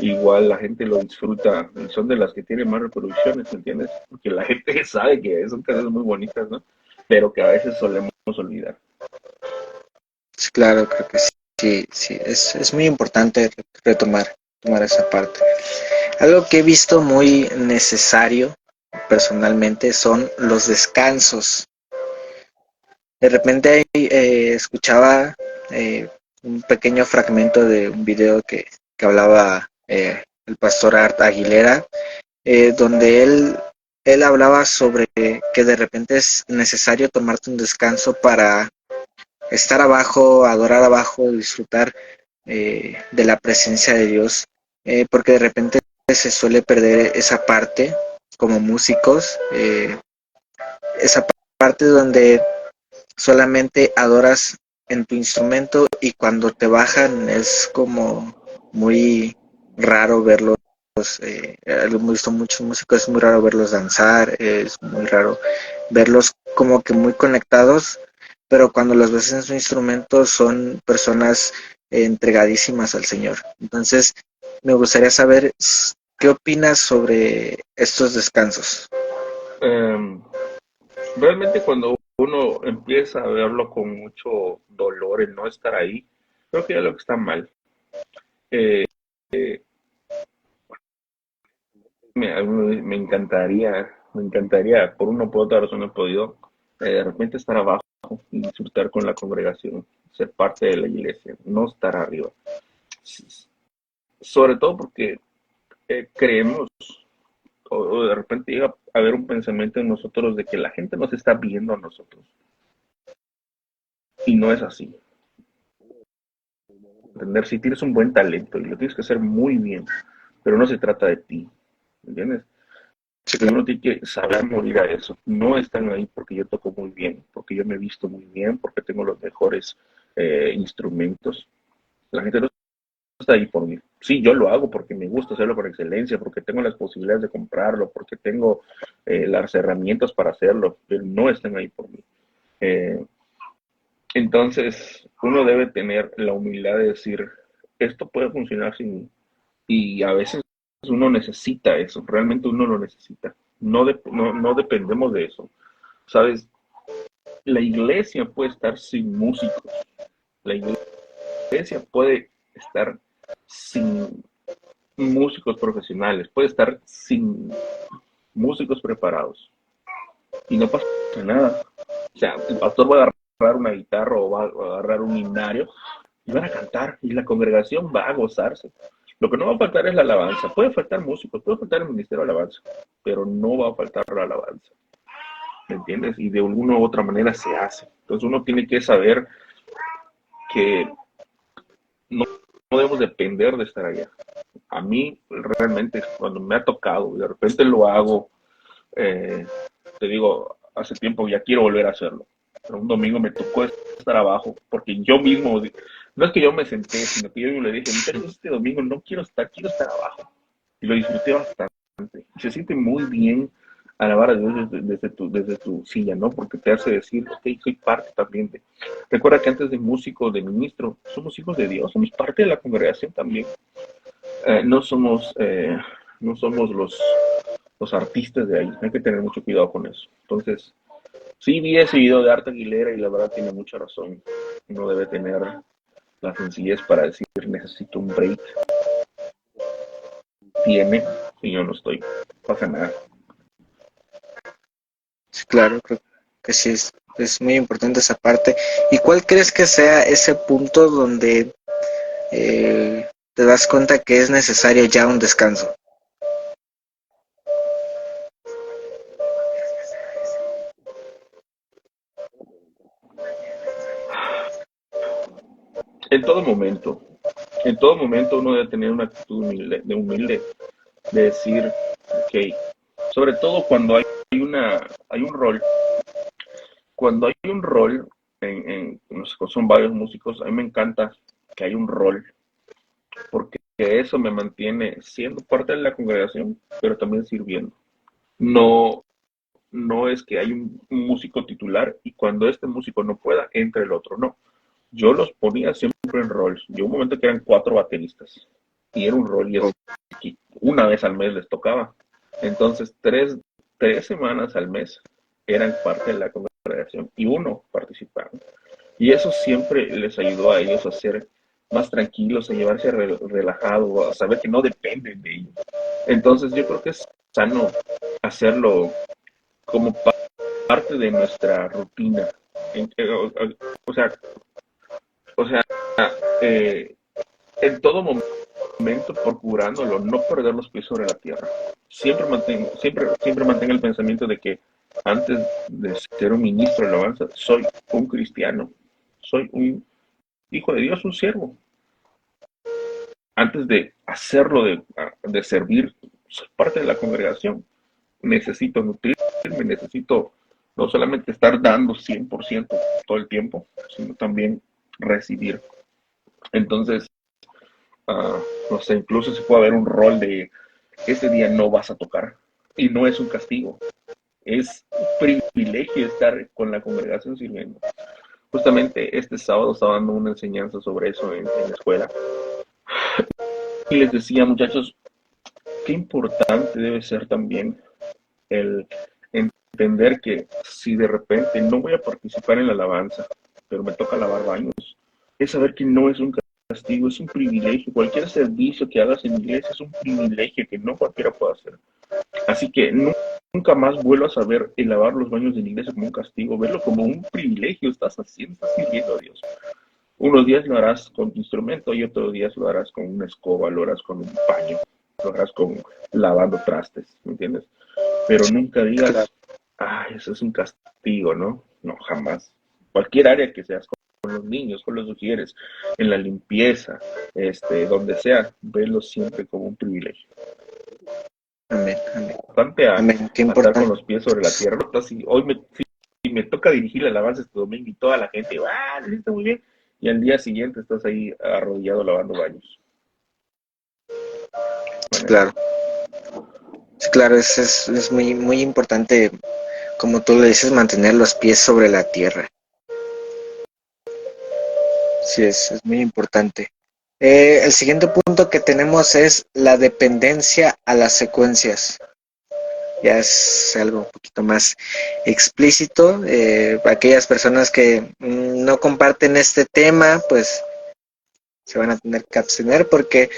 Speaker 2: igual la gente lo disfruta, y son de las que tienen más reproducciones, ¿me entiendes? Porque la gente sabe que son canciones muy bonitas, ¿no? Pero que a veces solemos olvidar.
Speaker 1: Sí, claro, creo que sí, sí, sí, es muy importante retomar esa parte. Algo que he visto muy necesario personalmente son los descansos. De repente escuchaba un pequeño fragmento de un video que hablaba el pastor Art Aguilera, donde él hablaba sobre que de repente es necesario tomarte un descanso para estar abajo, adorar abajo, disfrutar de la presencia de Dios, porque de repente se suele perder esa parte como músicos, esa parte donde solamente adoras en tu instrumento y cuando te bajan es como muy raro verlos. He visto muchos músicos, es muy raro verlos danzar, es muy raro verlos como que muy conectados, pero cuando los ves en su instrumento son personas entregadísimas al Señor. Entonces, me gustaría saber qué opinas sobre estos descansos.
Speaker 2: Em, Realmente cuando uno empieza a verlo con mucho dolor, el no estar ahí, creo que es lo que está mal. Eh, me encantaría, por una o por otra razón no he podido, de repente estar abajo y disfrutar con la congregación, ser parte de la iglesia, no estar arriba. Sobre todo porque creemos, o de repente llega a haber un pensamiento en nosotros de que la gente nos está viendo a nosotros, y no es así. Entender si tienes un buen talento y lo tienes que hacer muy bien, pero no se trata de ti, ¿entiendes?
Speaker 1: Sí,
Speaker 2: Y
Speaker 1: claro.
Speaker 2: uno tiene que saber morir a eso. No están ahí porque yo toco muy bien, porque yo me he visto muy bien, porque tengo los mejores instrumentos. La gente no está ahí por mí. Sí, yo lo hago porque me gusta hacerlo por excelencia, porque tengo las posibilidades de comprarlo, porque tengo las herramientas para hacerlo, pero no están ahí por mí. Eh, entonces, uno debe tener la humildad de decir, esto puede funcionar sin mí. Y a veces uno necesita eso, realmente uno lo necesita. No dependemos de eso. ¿Sabes? La iglesia puede estar sin músicos. La iglesia puede estar sin músicos profesionales. Puede estar sin músicos preparados. Y no pasa nada. O sea, el pastor va a agarrar una guitarra o va a agarrar un himnario y van a cantar. Y la congregación va a gozarse. Lo que no va a faltar es la alabanza. Puede faltar músicos, puede faltar el ministerio de alabanza, pero no va a faltar la alabanza. ¿Me entiendes? Y de alguna u otra manera se hace. Entonces uno tiene que saber que no, no debemos depender de estar allá. A mí realmente cuando me ha tocado, de repente lo hago, eh, te digo, hace tiempo ya quiero volver a hacerlo. Pero un domingo me tocó estar abajo, porque yo mismo, no es que yo me senté, sino que yo le dije, este domingo no quiero estar, quiero estar abajo. Y lo disfruté bastante. Y se siente muy bien alabar a Dios desde tu silla, ¿no? Porque te hace decir, ok, soy parte también de... Recuerda que antes de músico, de ministro, somos hijos de Dios, somos parte de la congregación también. No somos, no somos los artistas de ahí, hay que tener mucho cuidado con eso. Entonces, sí vi ese video de Arte Aguilera y la verdad tiene mucha razón. Uno debe tener la sencillez para decir, necesito un break. Tiene, y yo no estoy, no pasa nada.
Speaker 1: Sí, claro, creo que sí es muy importante esa parte. ¿Y cuál crees que sea ese punto donde te das cuenta que es necesario ya un descanso?
Speaker 2: En todo momento, en todo momento uno debe tener una actitud humilde de decir, ok, sobre todo cuando hay un rol, cuando hay un rol, no sé, son varios músicos, a mí me encanta que hay un rol, porque eso me mantiene siendo parte de la congregación, pero también sirviendo. No, no es que hay un músico titular y cuando este músico no pueda, entre el otro, no. Yo los ponía siempre en roles. Yo un momento que eran 4 bateristas y era un rol y es que una vez al mes les tocaba. Entonces, tres semanas al mes eran parte de la congregación y uno participaba. Y eso siempre les ayudó a ellos a ser más tranquilos, a llevarse relajado, a saber que no dependen de ellos. Entonces, yo creo que es sano hacerlo como parte de nuestra rutina. O sea, o sea, eh, en todo momento procurándolo, no perder los pies sobre la tierra. Siempre mantenga el pensamiento de que antes de ser un ministro de alabanza, soy un cristiano, soy un hijo de Dios, un siervo. antes de hacerlo, de servir, soy parte de la congregación. Necesito nutrirme, necesito no solamente estar dando 100% todo el tiempo, sino también recibir. Entonces, uh, no sé, incluso se puede haber un rol de ese día no vas a tocar. Y no es un castigo, es un privilegio estar con la congregación sirviendo. Justamente este sábado estaba dando una enseñanza sobre eso en la escuela. Y les decía, muchachos, qué importante debe ser también el entender que si de repente no voy a participar en la alabanza, pero me toca lavar baños, es saber que no es un castigo, es un privilegio. Cualquier servicio que hagas en la iglesia es un privilegio que no cualquiera puede hacer. Así que nunca más vuelvas a ver el lavar los baños de la iglesia como un castigo, verlo como un privilegio. Estás haciendo, estás sirviendo a Dios. Unos días lo harás con tu instrumento y otros días lo harás con una escoba, lo harás con un paño, lo harás con lavando trastes, ¿me entiendes? Pero nunca
Speaker 1: Claro.
Speaker 2: digas, ah, eso es un castigo, ¿no? No, jamás. Cualquier área que seas, con los niños, con los sugieres, en la limpieza, donde sea, velo siempre como un privilegio.
Speaker 1: Amén, amén,
Speaker 2: Bastante
Speaker 1: amén. Qué
Speaker 2: a estar con
Speaker 1: importante.
Speaker 2: los pies sobre la tierra. Así, hoy si me toca dirigir la alabanza este domingo y toda la gente, ¡ah, lo hiciste muy bien! Y al día siguiente estás ahí arrodillado lavando baños.
Speaker 1: Sí,
Speaker 2: Bueno,
Speaker 1: claro. Sí, claro, es muy, muy importante, como tú le dices, mantener los pies sobre la tierra. Sí, es muy importante. El siguiente punto que tenemos es la dependencia a las secuencias. Ya es algo un poquito más explícito. Aquellas personas que no comparten este tema, pues se van a tener que abstener porque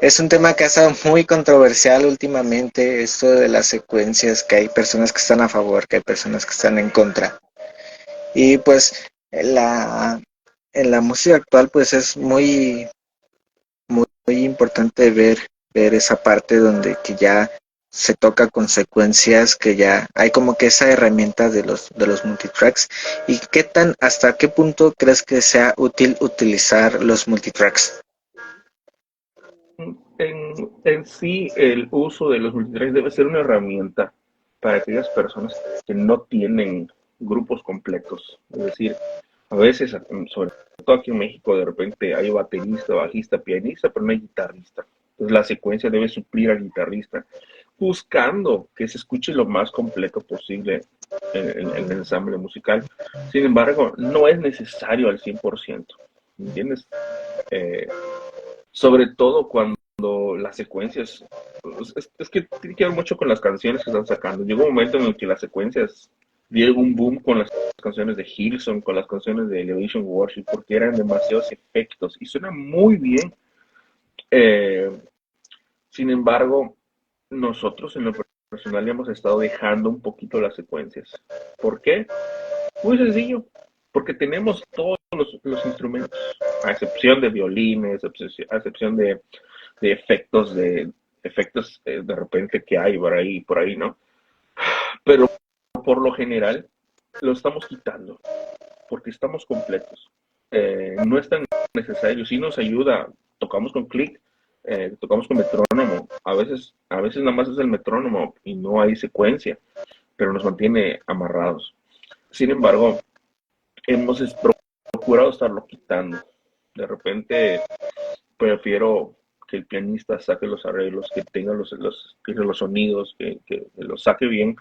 Speaker 1: es un tema que ha estado muy controversial últimamente, esto de las secuencias, que hay personas que están a favor, que hay personas que están en contra. Y pues en la música actual pues es muy importante ver esa parte donde que ya se toca consecuencias, que ya hay como que esa herramienta de los multitracks. ¿Y hasta qué punto crees que sea útil utilizar los multitracks?
Speaker 2: en sí, el uso de los multitracks debe ser una herramienta para aquellas personas que no tienen grupos completos. Es decir, a veces, sobre todo aquí en México, de repente hay baterista, bajista, pianista, pero no hay guitarrista. Entonces la secuencia debe suplir al guitarrista, buscando que se escuche lo más completo posible en el ensamble musical. Sin embargo, no es necesario al 100%, ¿entiendes? Eh, Sobre todo cuando las secuencias, es que tiene que ver mucho con las canciones que están sacando. Llegó un momento en el que las secuencias dieron un boom con las canciones de Hillsong, con las canciones de Elevation Worship, porque eran demasiados efectos y suena muy bien. Eh, Sin embargo, nosotros en lo personal hemos estado dejando un poquito las secuencias. ¿Por qué? Muy sencillo, porque tenemos todos los instrumentos, a excepción de violines, a excepción de efectos de repente que hay por ahí, ¿no? Pero por lo general lo estamos quitando porque estamos completos. No es tan necesario, sí nos ayuda, tocamos con clic, tocamos con metrónomo, a veces nada más es el metrónomo y no hay secuencia, pero nos mantiene amarrados. Sin embargo, hemos procurado estarlo quitando. De repente prefiero que el pianista saque los arreglos, que tenga los sonidos, que los saque bien.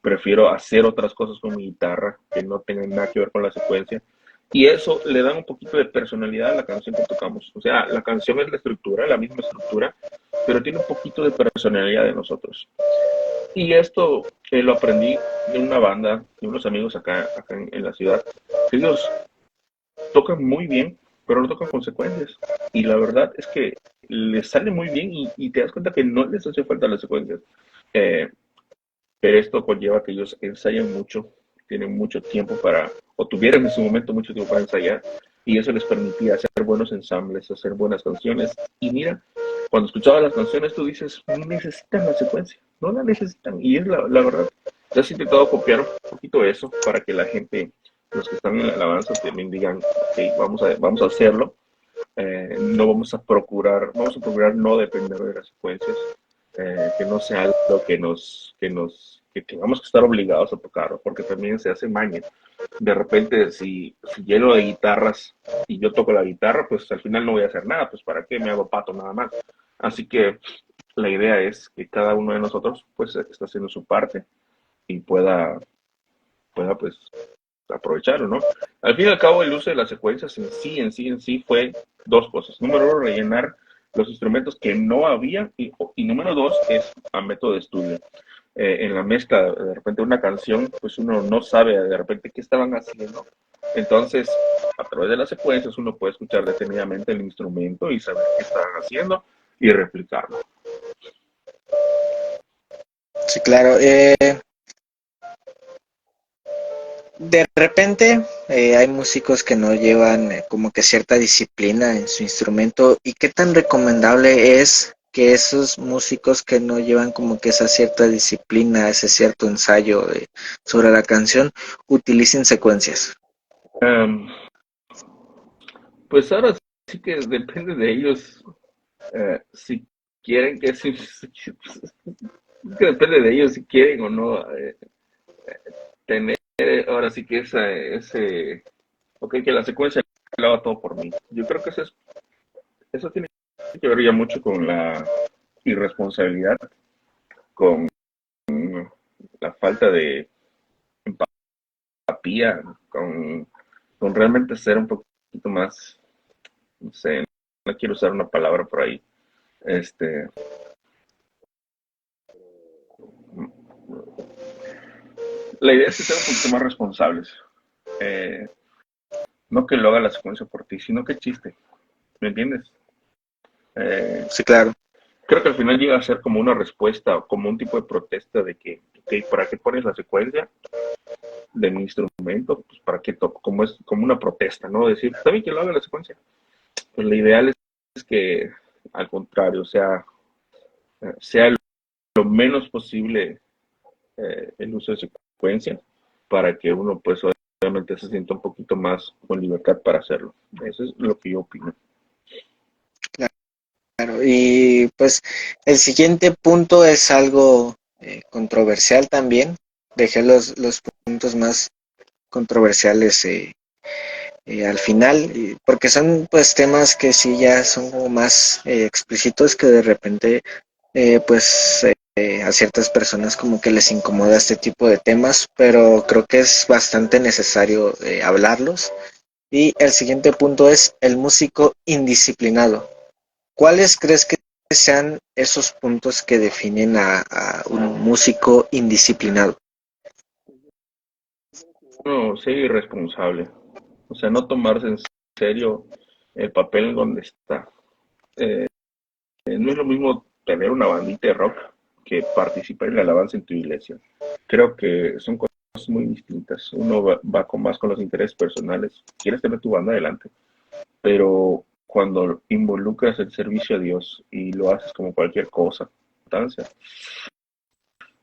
Speaker 2: Prefiero hacer otras cosas con mi guitarra que no tengan nada que ver con la secuencia. Y eso le da un poquito de personalidad a la canción que tocamos. O sea, la canción es la estructura, la misma estructura, pero tiene un poquito de personalidad de nosotros. Y esto lo aprendí de una banda, de unos amigos acá en la ciudad, que ellos tocan muy bien, pero no tocan consecuencias. Y la verdad es que les sale muy bien y te das cuenta que no les hace falta las secuencias. Eh, pero esto conlleva que ellos ensayan mucho, tienen mucho tiempo o tuvieron en su momento mucho tiempo para ensayar, y eso les permitía hacer buenos ensambles, hacer buenas canciones. Y mira, cuando escuchabas las canciones tú dices, no necesitan la secuencia, no la necesitan, y es la verdad. Yo he intentado copiar un poquito eso para que la gente, los que están en la alabanza, también digan, ok, vamos a hacerlo, no vamos a procurar no depender de las secuencias, que no sea algo que tengamos que estar obligados a tocar, porque también se hace maña. De repente, si lleno de guitarras y yo toco la guitarra, pues al final no voy a hacer nada, pues para qué me hago pato nada más. Así que la idea es que cada uno de nosotros pues está haciendo su parte y pueda pues aprovecharlo, ¿no? Al fin y al cabo, el uso de las secuencias en sí fue dos cosas. Número uno, rellenar los instrumentos que no había y número dos es a método de estudio. En la mezcla, de repente una canción, pues uno no sabe de repente qué estaban haciendo. Entonces, a través de las secuencias uno puede escuchar detenidamente el instrumento y saber qué estaban haciendo y replicarlo.
Speaker 1: Sí, claro. De repente hay músicos que no llevan como que cierta disciplina en su instrumento. ¿Y qué tan recomendable es que esos músicos que no llevan como que esa cierta disciplina, ese cierto ensayo sobre la canción, utilicen secuencias?
Speaker 2: Um, pues ahora sí que depende de ellos, si quieren que depende de ellos si quieren o no tener ahora sí que ok, que la secuencia lo haga todo por mí. Yo creo que eso tiene que ver ya mucho con la irresponsabilidad, con la falta de empatía, con realmente ser un poquito más, no sé, no quiero usar una palabra por ahí, este, la idea es que sean un poquito más responsables. Eh, no que lo haga la secuencia por ti, sino que chiste, ¿me entiendes? Eh,
Speaker 1: Sí, claro.
Speaker 2: Creo que al final llega a ser como una respuesta, como un tipo de protesta de que, ok, ¿para qué pones la secuencia de mi instrumento? Pues para qué toco, como es como una protesta, ¿no? Decir, está bien que lo haga la secuencia. Pues lo ideal es que, al contrario, sea lo menos posible el uso de secuencia para que uno, pues, obviamente se sienta un poquito más con libertad para hacerlo. Eso es lo que yo opino.
Speaker 1: Claro, y pues el siguiente punto es algo controversial también. Dejé los puntos más controversiales al final, porque son pues temas que sí ya son como más explícitos que de repente a ciertas personas como que les incomoda este tipo de temas, pero creo que es bastante necesario hablarlos. Y el siguiente punto es el músico indisciplinado. ¿Cuáles crees que sean esos puntos que definen a un músico indisciplinado?
Speaker 2: No, ser irresponsable. O sea, no tomarse en serio el papel en donde está. Eh, no es lo mismo tener una bandita de rock que participar en la alabanza en tu iglesia. Creo que son cosas muy distintas. Uno va con más con los intereses personales. Quieres tener tu banda adelante, pero cuando involucras el servicio a Dios y lo haces como cualquier cosa,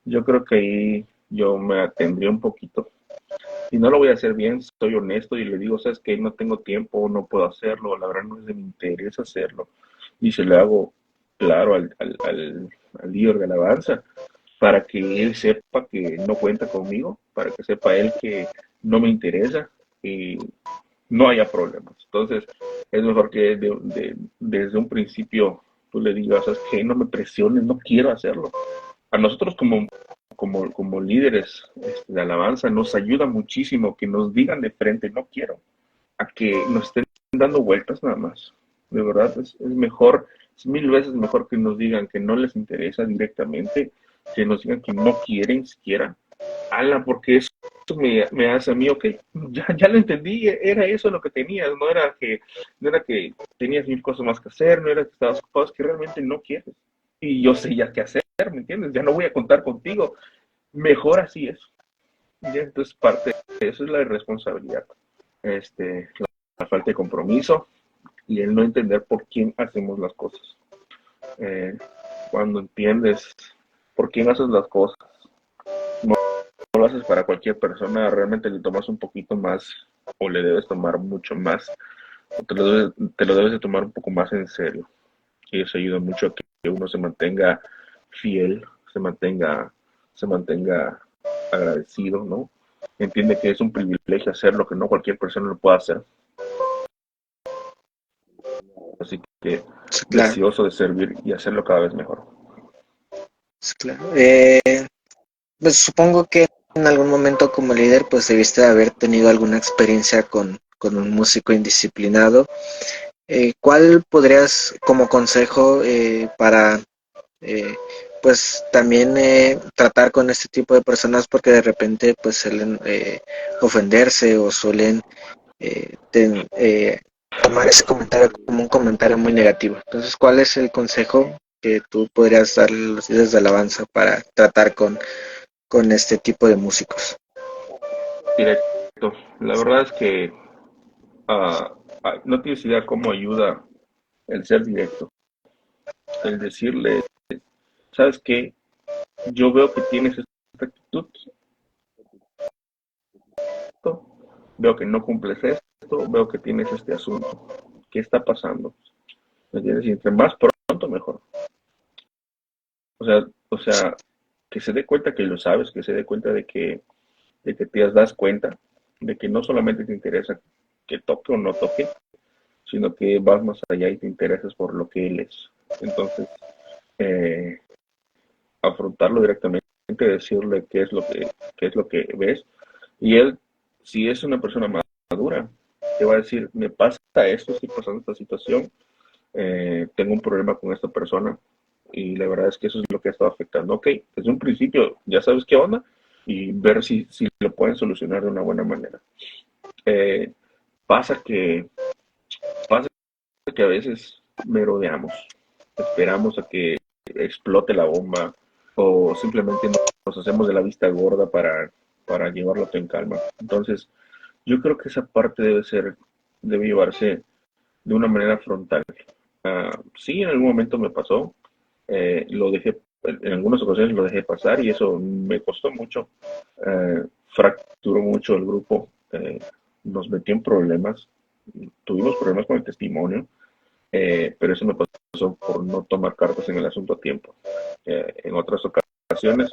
Speaker 2: yo creo que ahí yo me atendría un poquito. Y no lo voy a hacer bien, soy honesto y le digo, sabes que no tengo tiempo, no puedo hacerlo, la verdad no es de mi interés hacerlo. Y se lo hago claro al líder de alabanza, para que él sepa que no cuenta conmigo, para que sepa él que no me interesa y no haya problemas. Entonces, es mejor que desde un principio tú le digas, sabes que no me presiones, no quiero hacerlo. A nosotros como líderes de alabanza nos ayuda muchísimo que nos digan de frente, no quiero, a que nos estén dando vueltas nada más. De verdad, es mejor, es mil veces mejor que nos digan que no les interesa directamente, que nos digan que no quieren siquiera. Ala, porque eso me hace a mí, ok, ya lo entendí, era eso lo que tenías, no era que tenías mil cosas más que hacer, no era que estabas ocupado, es que realmente no quieres. Y yo sé ya qué hacer, ¿me entiendes? Ya no voy a contar contigo. Mejor así es. Ya, entonces parte de eso es la irresponsabilidad, la falta de compromiso y el no entender por quién hacemos las cosas. Eh, Cuando entiendes por quién haces las cosas, no, no lo haces para cualquier persona, realmente le tomas un poquito más o le debes tomar mucho más te lo debes de tomar un poco más en serio. Y eso ayuda mucho a que uno se mantenga fiel, se mantenga agradecido, ¿no? Entiende que es un privilegio hacerlo, que no cualquier persona lo puede hacer. Así que
Speaker 1: Sí, claro,
Speaker 2: deseoso de servir y hacerlo cada vez mejor.
Speaker 1: sí, claro. Pues supongo que en algún momento como líder pues debiste de haber tenido alguna experiencia con un músico indisciplinado. ¿Cuál podrías como consejo para eh, pues también tratar con este tipo de personas porque de repente pues suelen ofenderse o suelen tomar ese comentario como un comentario muy negativo? Entonces, ¿cuál es el consejo que tú podrías darle a los líderes de alabanza para tratar con este tipo de músicos?
Speaker 2: Directo. La verdad es que no tienes idea cómo ayuda el ser directo. El decirle, ¿sabes qué? Yo veo que tienes esta actitud, veo que no cumples esto, veo que tienes este asunto. ¿Qué está pasando? ¿Me entiendes? Y entre más pronto, mejor. O sea, que se dé cuenta que lo sabes, que se dé cuenta de que te das cuenta, de que no solamente te interesa que toque o no toque, sino que vas más allá y te interesas por lo que él es. Entonces, eh, afrontarlo directamente, decirle qué es lo que ves, y él, si es una persona madura, te va a decir, me pasa esto, estoy pasando esta situación, tengo un problema con esta persona, y la verdad es que eso es lo que ha estado afectando. Ok, desde un principio ya sabes qué onda, y ver si lo pueden solucionar de una buena manera. Eh, pasa que pasa que a veces merodeamos, esperamos a que explote la bomba o simplemente nos hacemos de la vista gorda para llevarlo todo en calma. Entonces, yo creo que esa parte debe llevarse de una manera frontal. Sí, en algún momento me pasó, lo dejé, en algunas ocasiones lo dejé pasar y eso me costó mucho, fracturó mucho el grupo, nos metió en problemas, tuvimos problemas con el testimonio, pero eso me pasó por no tomar cartas en el asunto a tiempo. En otras ocasiones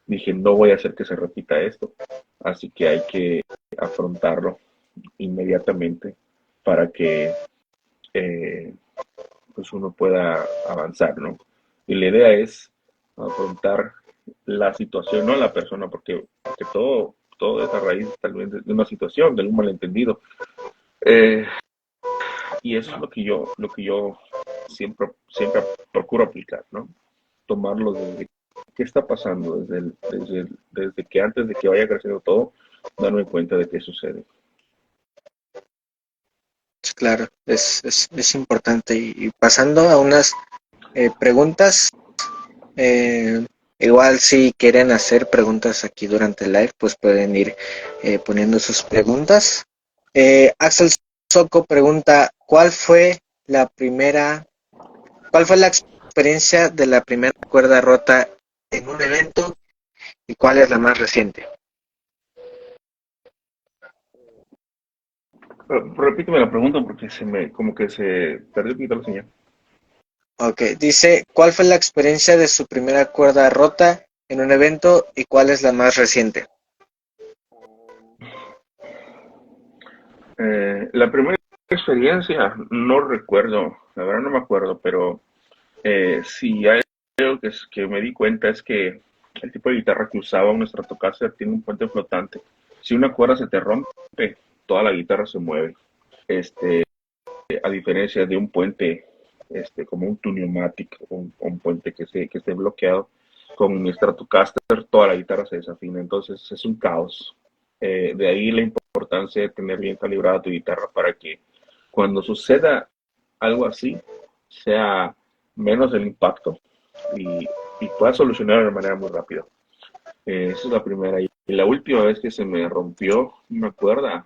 Speaker 2: dije, no voy a hacer que se repita esto, así que hay que afrontarlo inmediatamente para que eh, pues uno pueda avanzar, ¿no? Y la idea es afrontar la situación, no a la persona, porque todo es a raíz tal vez de una situación, de un malentendido. Eh, y eso es lo que yo siempre procuro aplicar, ¿no? Tomarlo desde qué está pasando, desde que antes de que vaya creciendo todo, darme cuenta de qué sucede.
Speaker 1: Sí, claro, es importante. Y pasando a unas preguntas, eh, igual si quieren hacer preguntas aquí durante el live, pues pueden ir poniendo sus preguntas. Axel Soco pregunta, cuál fue la experiencia de la primera cuerda rota en un evento y cuál es la más reciente?
Speaker 2: Repíteme la pregunta porque como que se perdió un poquito la señal.
Speaker 1: Ok, dice, ¿cuál fue la experiencia de su primera cuerda rota en un evento y cuál es la más reciente?
Speaker 2: La primera experiencia, no recuerdo, la verdad no me acuerdo, pero sí hay algo que me di cuenta es que el tipo de guitarra que usaba un Stratocaster tiene un puente flotante. Si una cuerda se te rompe, toda la guitarra se mueve. Este, a diferencia de un puente, como un Tuniomatic, un puente que esté bloqueado, con mi Stratocaster toda la guitarra se desafina, entonces es un caos. De ahí la importancia de tener bien calibrada tu guitarra para que cuando suceda algo así, sea menos el impacto y, y puedas solucionar de manera muy rápida. Esa es la primera. Y la última vez que se me rompió una cuerda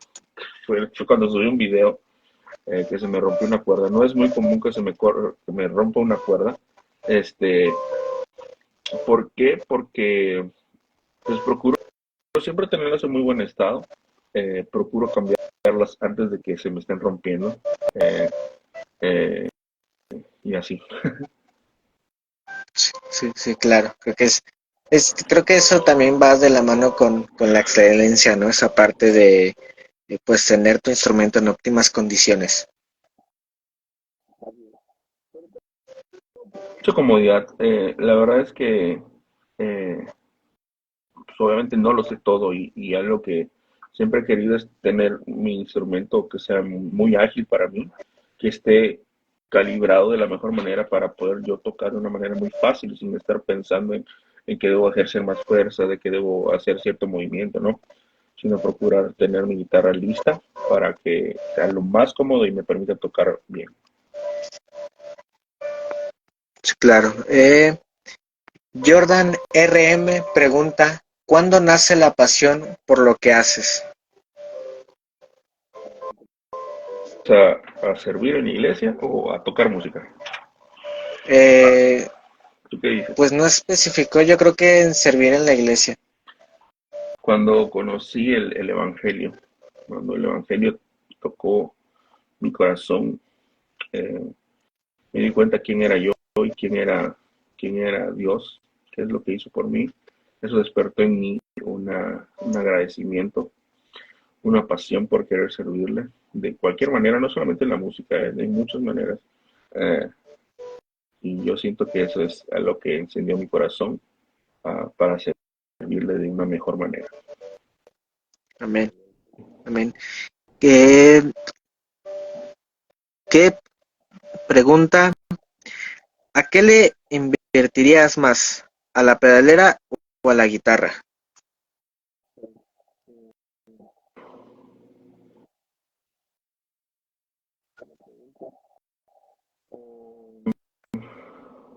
Speaker 2: fue cuando subí un video, que se me rompió una cuerda. No es muy común que que me rompa una cuerda. Este, ¿Por qué? Porque pues procuro siempre tenerlas en muy buen estado. procuro cambiarlas antes de que se me estén rompiendo. Eh, eh, y así.
Speaker 1: Sí, sí, sí, claro. Creo que eso también va de la mano con la excelencia, ¿no? Esa parte de, pues tener tu instrumento en óptimas condiciones.
Speaker 2: Mucha comodidad. La verdad es que eh, pues obviamente no lo sé todo y algo que siempre he querido es tener mi instrumento que sea muy ágil para mí, que esté calibrado de la mejor manera para poder yo tocar de una manera muy fácil sin estar pensando en que debo ejercer más fuerza, de que debo hacer cierto movimiento, ¿no? Sino procurar tener mi guitarra lista para que sea lo más cómodo y me permita tocar bien.
Speaker 1: Sí, claro. Jordan RM pregunta, ¿cuándo nace la pasión por lo que haces?
Speaker 2: O sea, a servir en la iglesia o a tocar música.
Speaker 1: Eh,
Speaker 2: ¿Tú qué dices?
Speaker 1: pues no especificó, yo creo que en servir en la iglesia.
Speaker 2: Cuando conocí el Evangelio, cuando el Evangelio tocó mi corazón, eh, me di cuenta quién era yo y quién era Dios, qué es lo que hizo por mí. Eso despertó en mí un agradecimiento, una pasión por querer servirle de cualquier manera, no solamente en la música, de muchas maneras. Eh, y yo siento que eso es a lo que encendió mi corazón para servirle de una mejor manera.
Speaker 1: Amén, amén. ¿Qué, qué pregunta? ¿A qué le invertirías más? ¿A la pedalera o a la guitarra?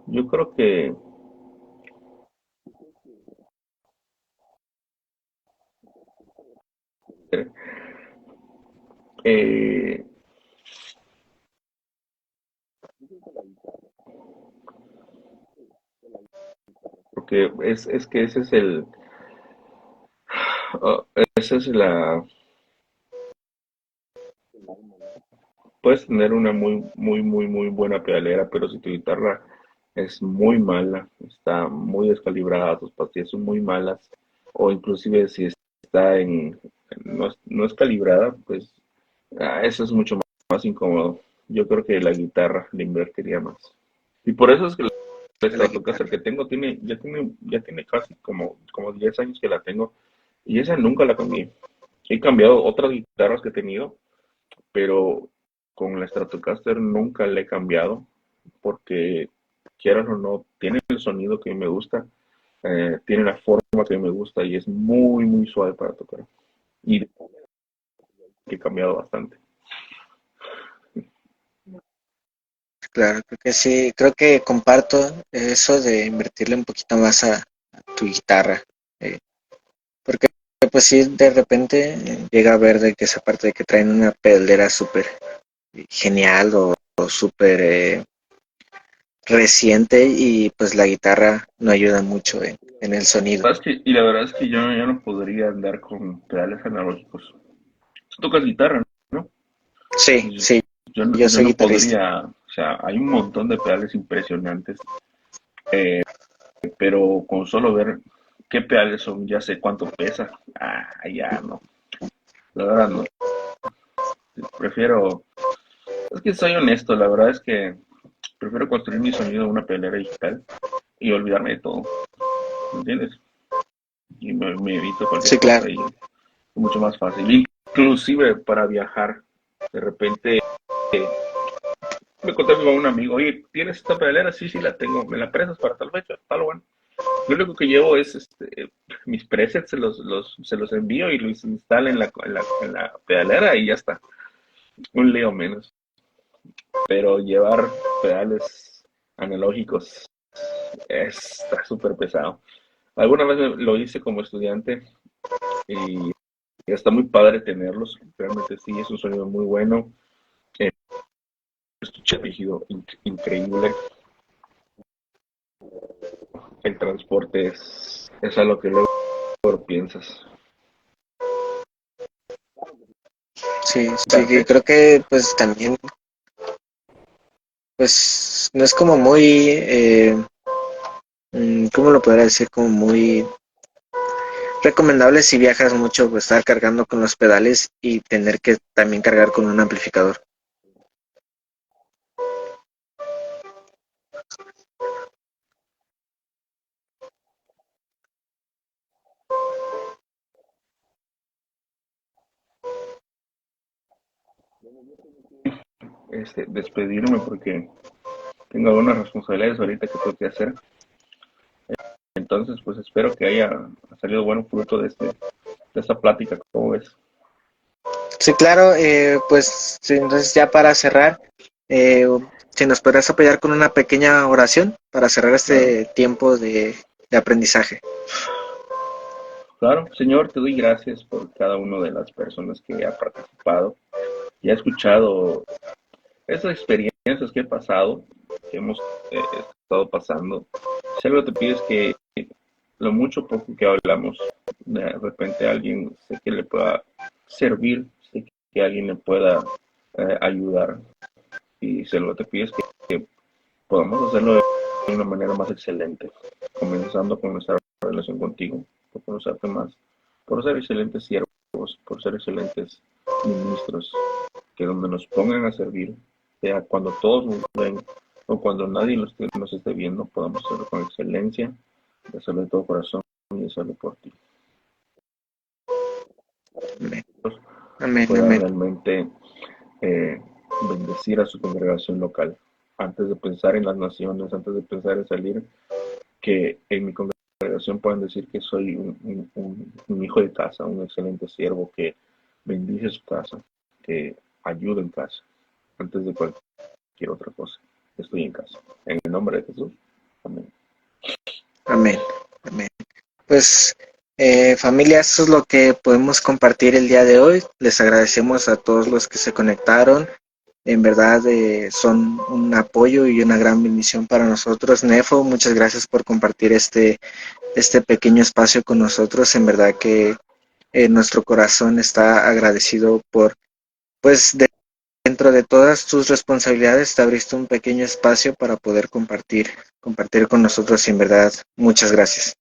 Speaker 2: Yo creo que eh, porque es que ese es esa es puedes tener una muy buena pedalera, pero si tu guitarra es muy mala, está muy descalibrada, tus pastillas son muy malas, o inclusive si está no es calibrada, pues eso es mucho más incómodo. Yo creo que la guitarra le invertiría más. Y por eso es que la
Speaker 1: A la
Speaker 2: Stratocaster
Speaker 1: guitarra.
Speaker 2: que tengo ya tiene casi como 10 años que la tengo, y esa nunca la cambié. He cambiado otras guitarras que he tenido, pero con la Stratocaster nunca la he cambiado porque, quieras o no, tiene el sonido que me gusta, tiene la forma que me gusta y es muy suave para tocar. Y he cambiado bastante.
Speaker 1: Claro, creo que sí, creo que comparto eso de invertirle un poquito más a tu guitarra. eh, Porque pues sí, de repente llega a ver de que esa parte de que traen una pedalera súper genial o súper reciente y pues la guitarra no ayuda mucho en el sonido.
Speaker 2: Y la verdad es que yo ya no podría andar con pedales analógicos. Tú tocas guitarra, ¿no?
Speaker 1: Sí,
Speaker 2: Pues
Speaker 1: sí, yo
Speaker 2: yo
Speaker 1: soy
Speaker 2: no
Speaker 1: guitarrista.
Speaker 2: podría, o sea, hay un montón de pedales impresionantes, pero con solo ver qué pedales son, ya sé cuánto pesa. Ya no. La verdad no. Prefiero, es que soy honesto, la verdad es que prefiero construir mi sonido en una pedalera digital y olvidarme de todo, ¿me entiendes? Y me evito cualquier
Speaker 1: Sí, claro.
Speaker 2: cosa y es mucho más fácil. Inclusive para viajar, de repente me conté con un amigo, oye, ¿tienes esta pedalera? Sí, sí, la tengo, ¿me la prestas para tal fecha? Tal, bueno. Lo único que llevo es mis presets, se los envío y los instalo en la pedalera y ya está. Un lío menos. Pero llevar pedales analógicos está súper pesado. Alguna vez lo hice como estudiante y está muy padre tenerlos. Realmente sí, es un sonido muy bueno. Eh, Escuché rígido, increíble. El transporte es a lo que luego piensas.
Speaker 1: Sí, sí, que
Speaker 2: Dante.
Speaker 1: creo que pues también, pues no es como muy, ¿cómo lo podría decir? Como muy recomendable si viajas mucho, pues, estar cargando con los pedales y tener que también cargar con un amplificador.
Speaker 2: Despedirme porque tengo algunas responsabilidades ahorita que tengo que hacer. Entonces, pues espero que haya salido buen fruto de esta plática. ¿Cómo ves?
Speaker 1: Sí, claro, pues sí, entonces ya para cerrar, eh, si nos podrás apoyar con una pequeña oración para cerrar
Speaker 2: Claro.
Speaker 1: este tiempo de aprendizaje.
Speaker 2: Claro, Señor, te doy gracias por cada una de las personas que ha participado y ha escuchado esas experiencias que he pasado, que hemos estado pasando. Si algo te pides que lo mucho o poco que hablamos, de repente a alguien sé que le pueda servir, sé que alguien le pueda ayudar. Y si algo te pides que podamos hacerlo de una manera más excelente, comenzando con nuestra relación contigo, por conocerte más, por ser excelentes siervos, por ser excelentes ministros, que donde nos pongan a servir, sea cuando todos nos ven o cuando nadie nos esté viendo, podamos hacerlo con excelencia, hacerlo de todo corazón y hacerlo por ti.
Speaker 1: Amén, amén,
Speaker 2: Pueda
Speaker 1: amén.
Speaker 2: realmente eh, bendecir a su congregación local. Antes de pensar en las naciones, antes de pensar en salir, que en mi congregación puedan decir que soy un hijo de casa, un excelente siervo que bendice su casa, que ayuda en casa, antes de cualquier otra cosa. Estoy en casa. En el nombre de Jesús. Amén.
Speaker 1: Amén, amén. Pues familia, eso es lo que podemos compartir el día de hoy. Les agradecemos a todos los que se conectaron. En verdad son un apoyo y una gran bendición para nosotros. Nefo, muchas gracias por compartir este pequeño espacio con nosotros. En verdad que nuestro corazón está agradecido por, pues, dentro de todas tus responsabilidades, te abriste un pequeño espacio para poder compartir con nosotros y en verdad, muchas gracias.